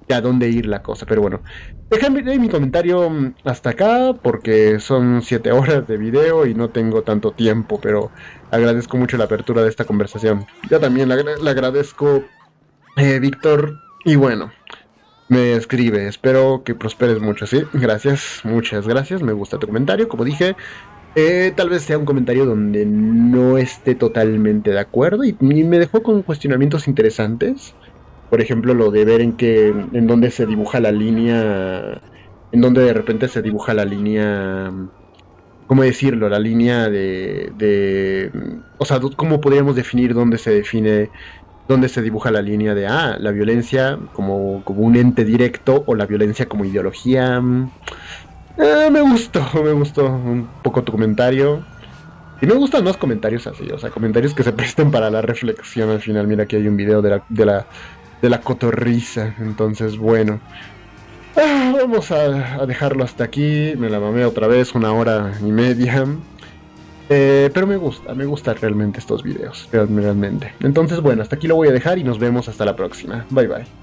de a dónde ir la cosa. Pero bueno, déjame mi comentario hasta acá porque son 7 horas de video y no tengo tanto tiempo, pero agradezco mucho la apertura de esta conversación. Yo también le agradezco, Víctor, y bueno, me escribe. Espero que prosperes mucho, ¿sí? Gracias, muchas gracias. Me gusta tu comentario, como dije. Tal vez sea un comentario donde no esté totalmente de acuerdo y me dejó con cuestionamientos interesantes. Por ejemplo, lo de ver en dónde se dibuja la línea, en dónde de repente se dibuja la línea, ¿cómo decirlo? La línea o sea, ¿cómo podríamos definir dónde se dibuja la línea de, la violencia como un ente directo o la violencia como ideología? Me gustó un poco tu comentario. Y me gustan más comentarios así, o sea, comentarios que se presten para la reflexión al final. Mira, aquí hay un video de la cotorriza. Entonces, bueno. Vamos a dejarlo hasta aquí. Me la mamé otra vez, 1 hora y media. Pero me gusta realmente estos videos, realmente. Entonces, bueno, hasta aquí lo voy a dejar y nos vemos hasta la próxima. Bye bye.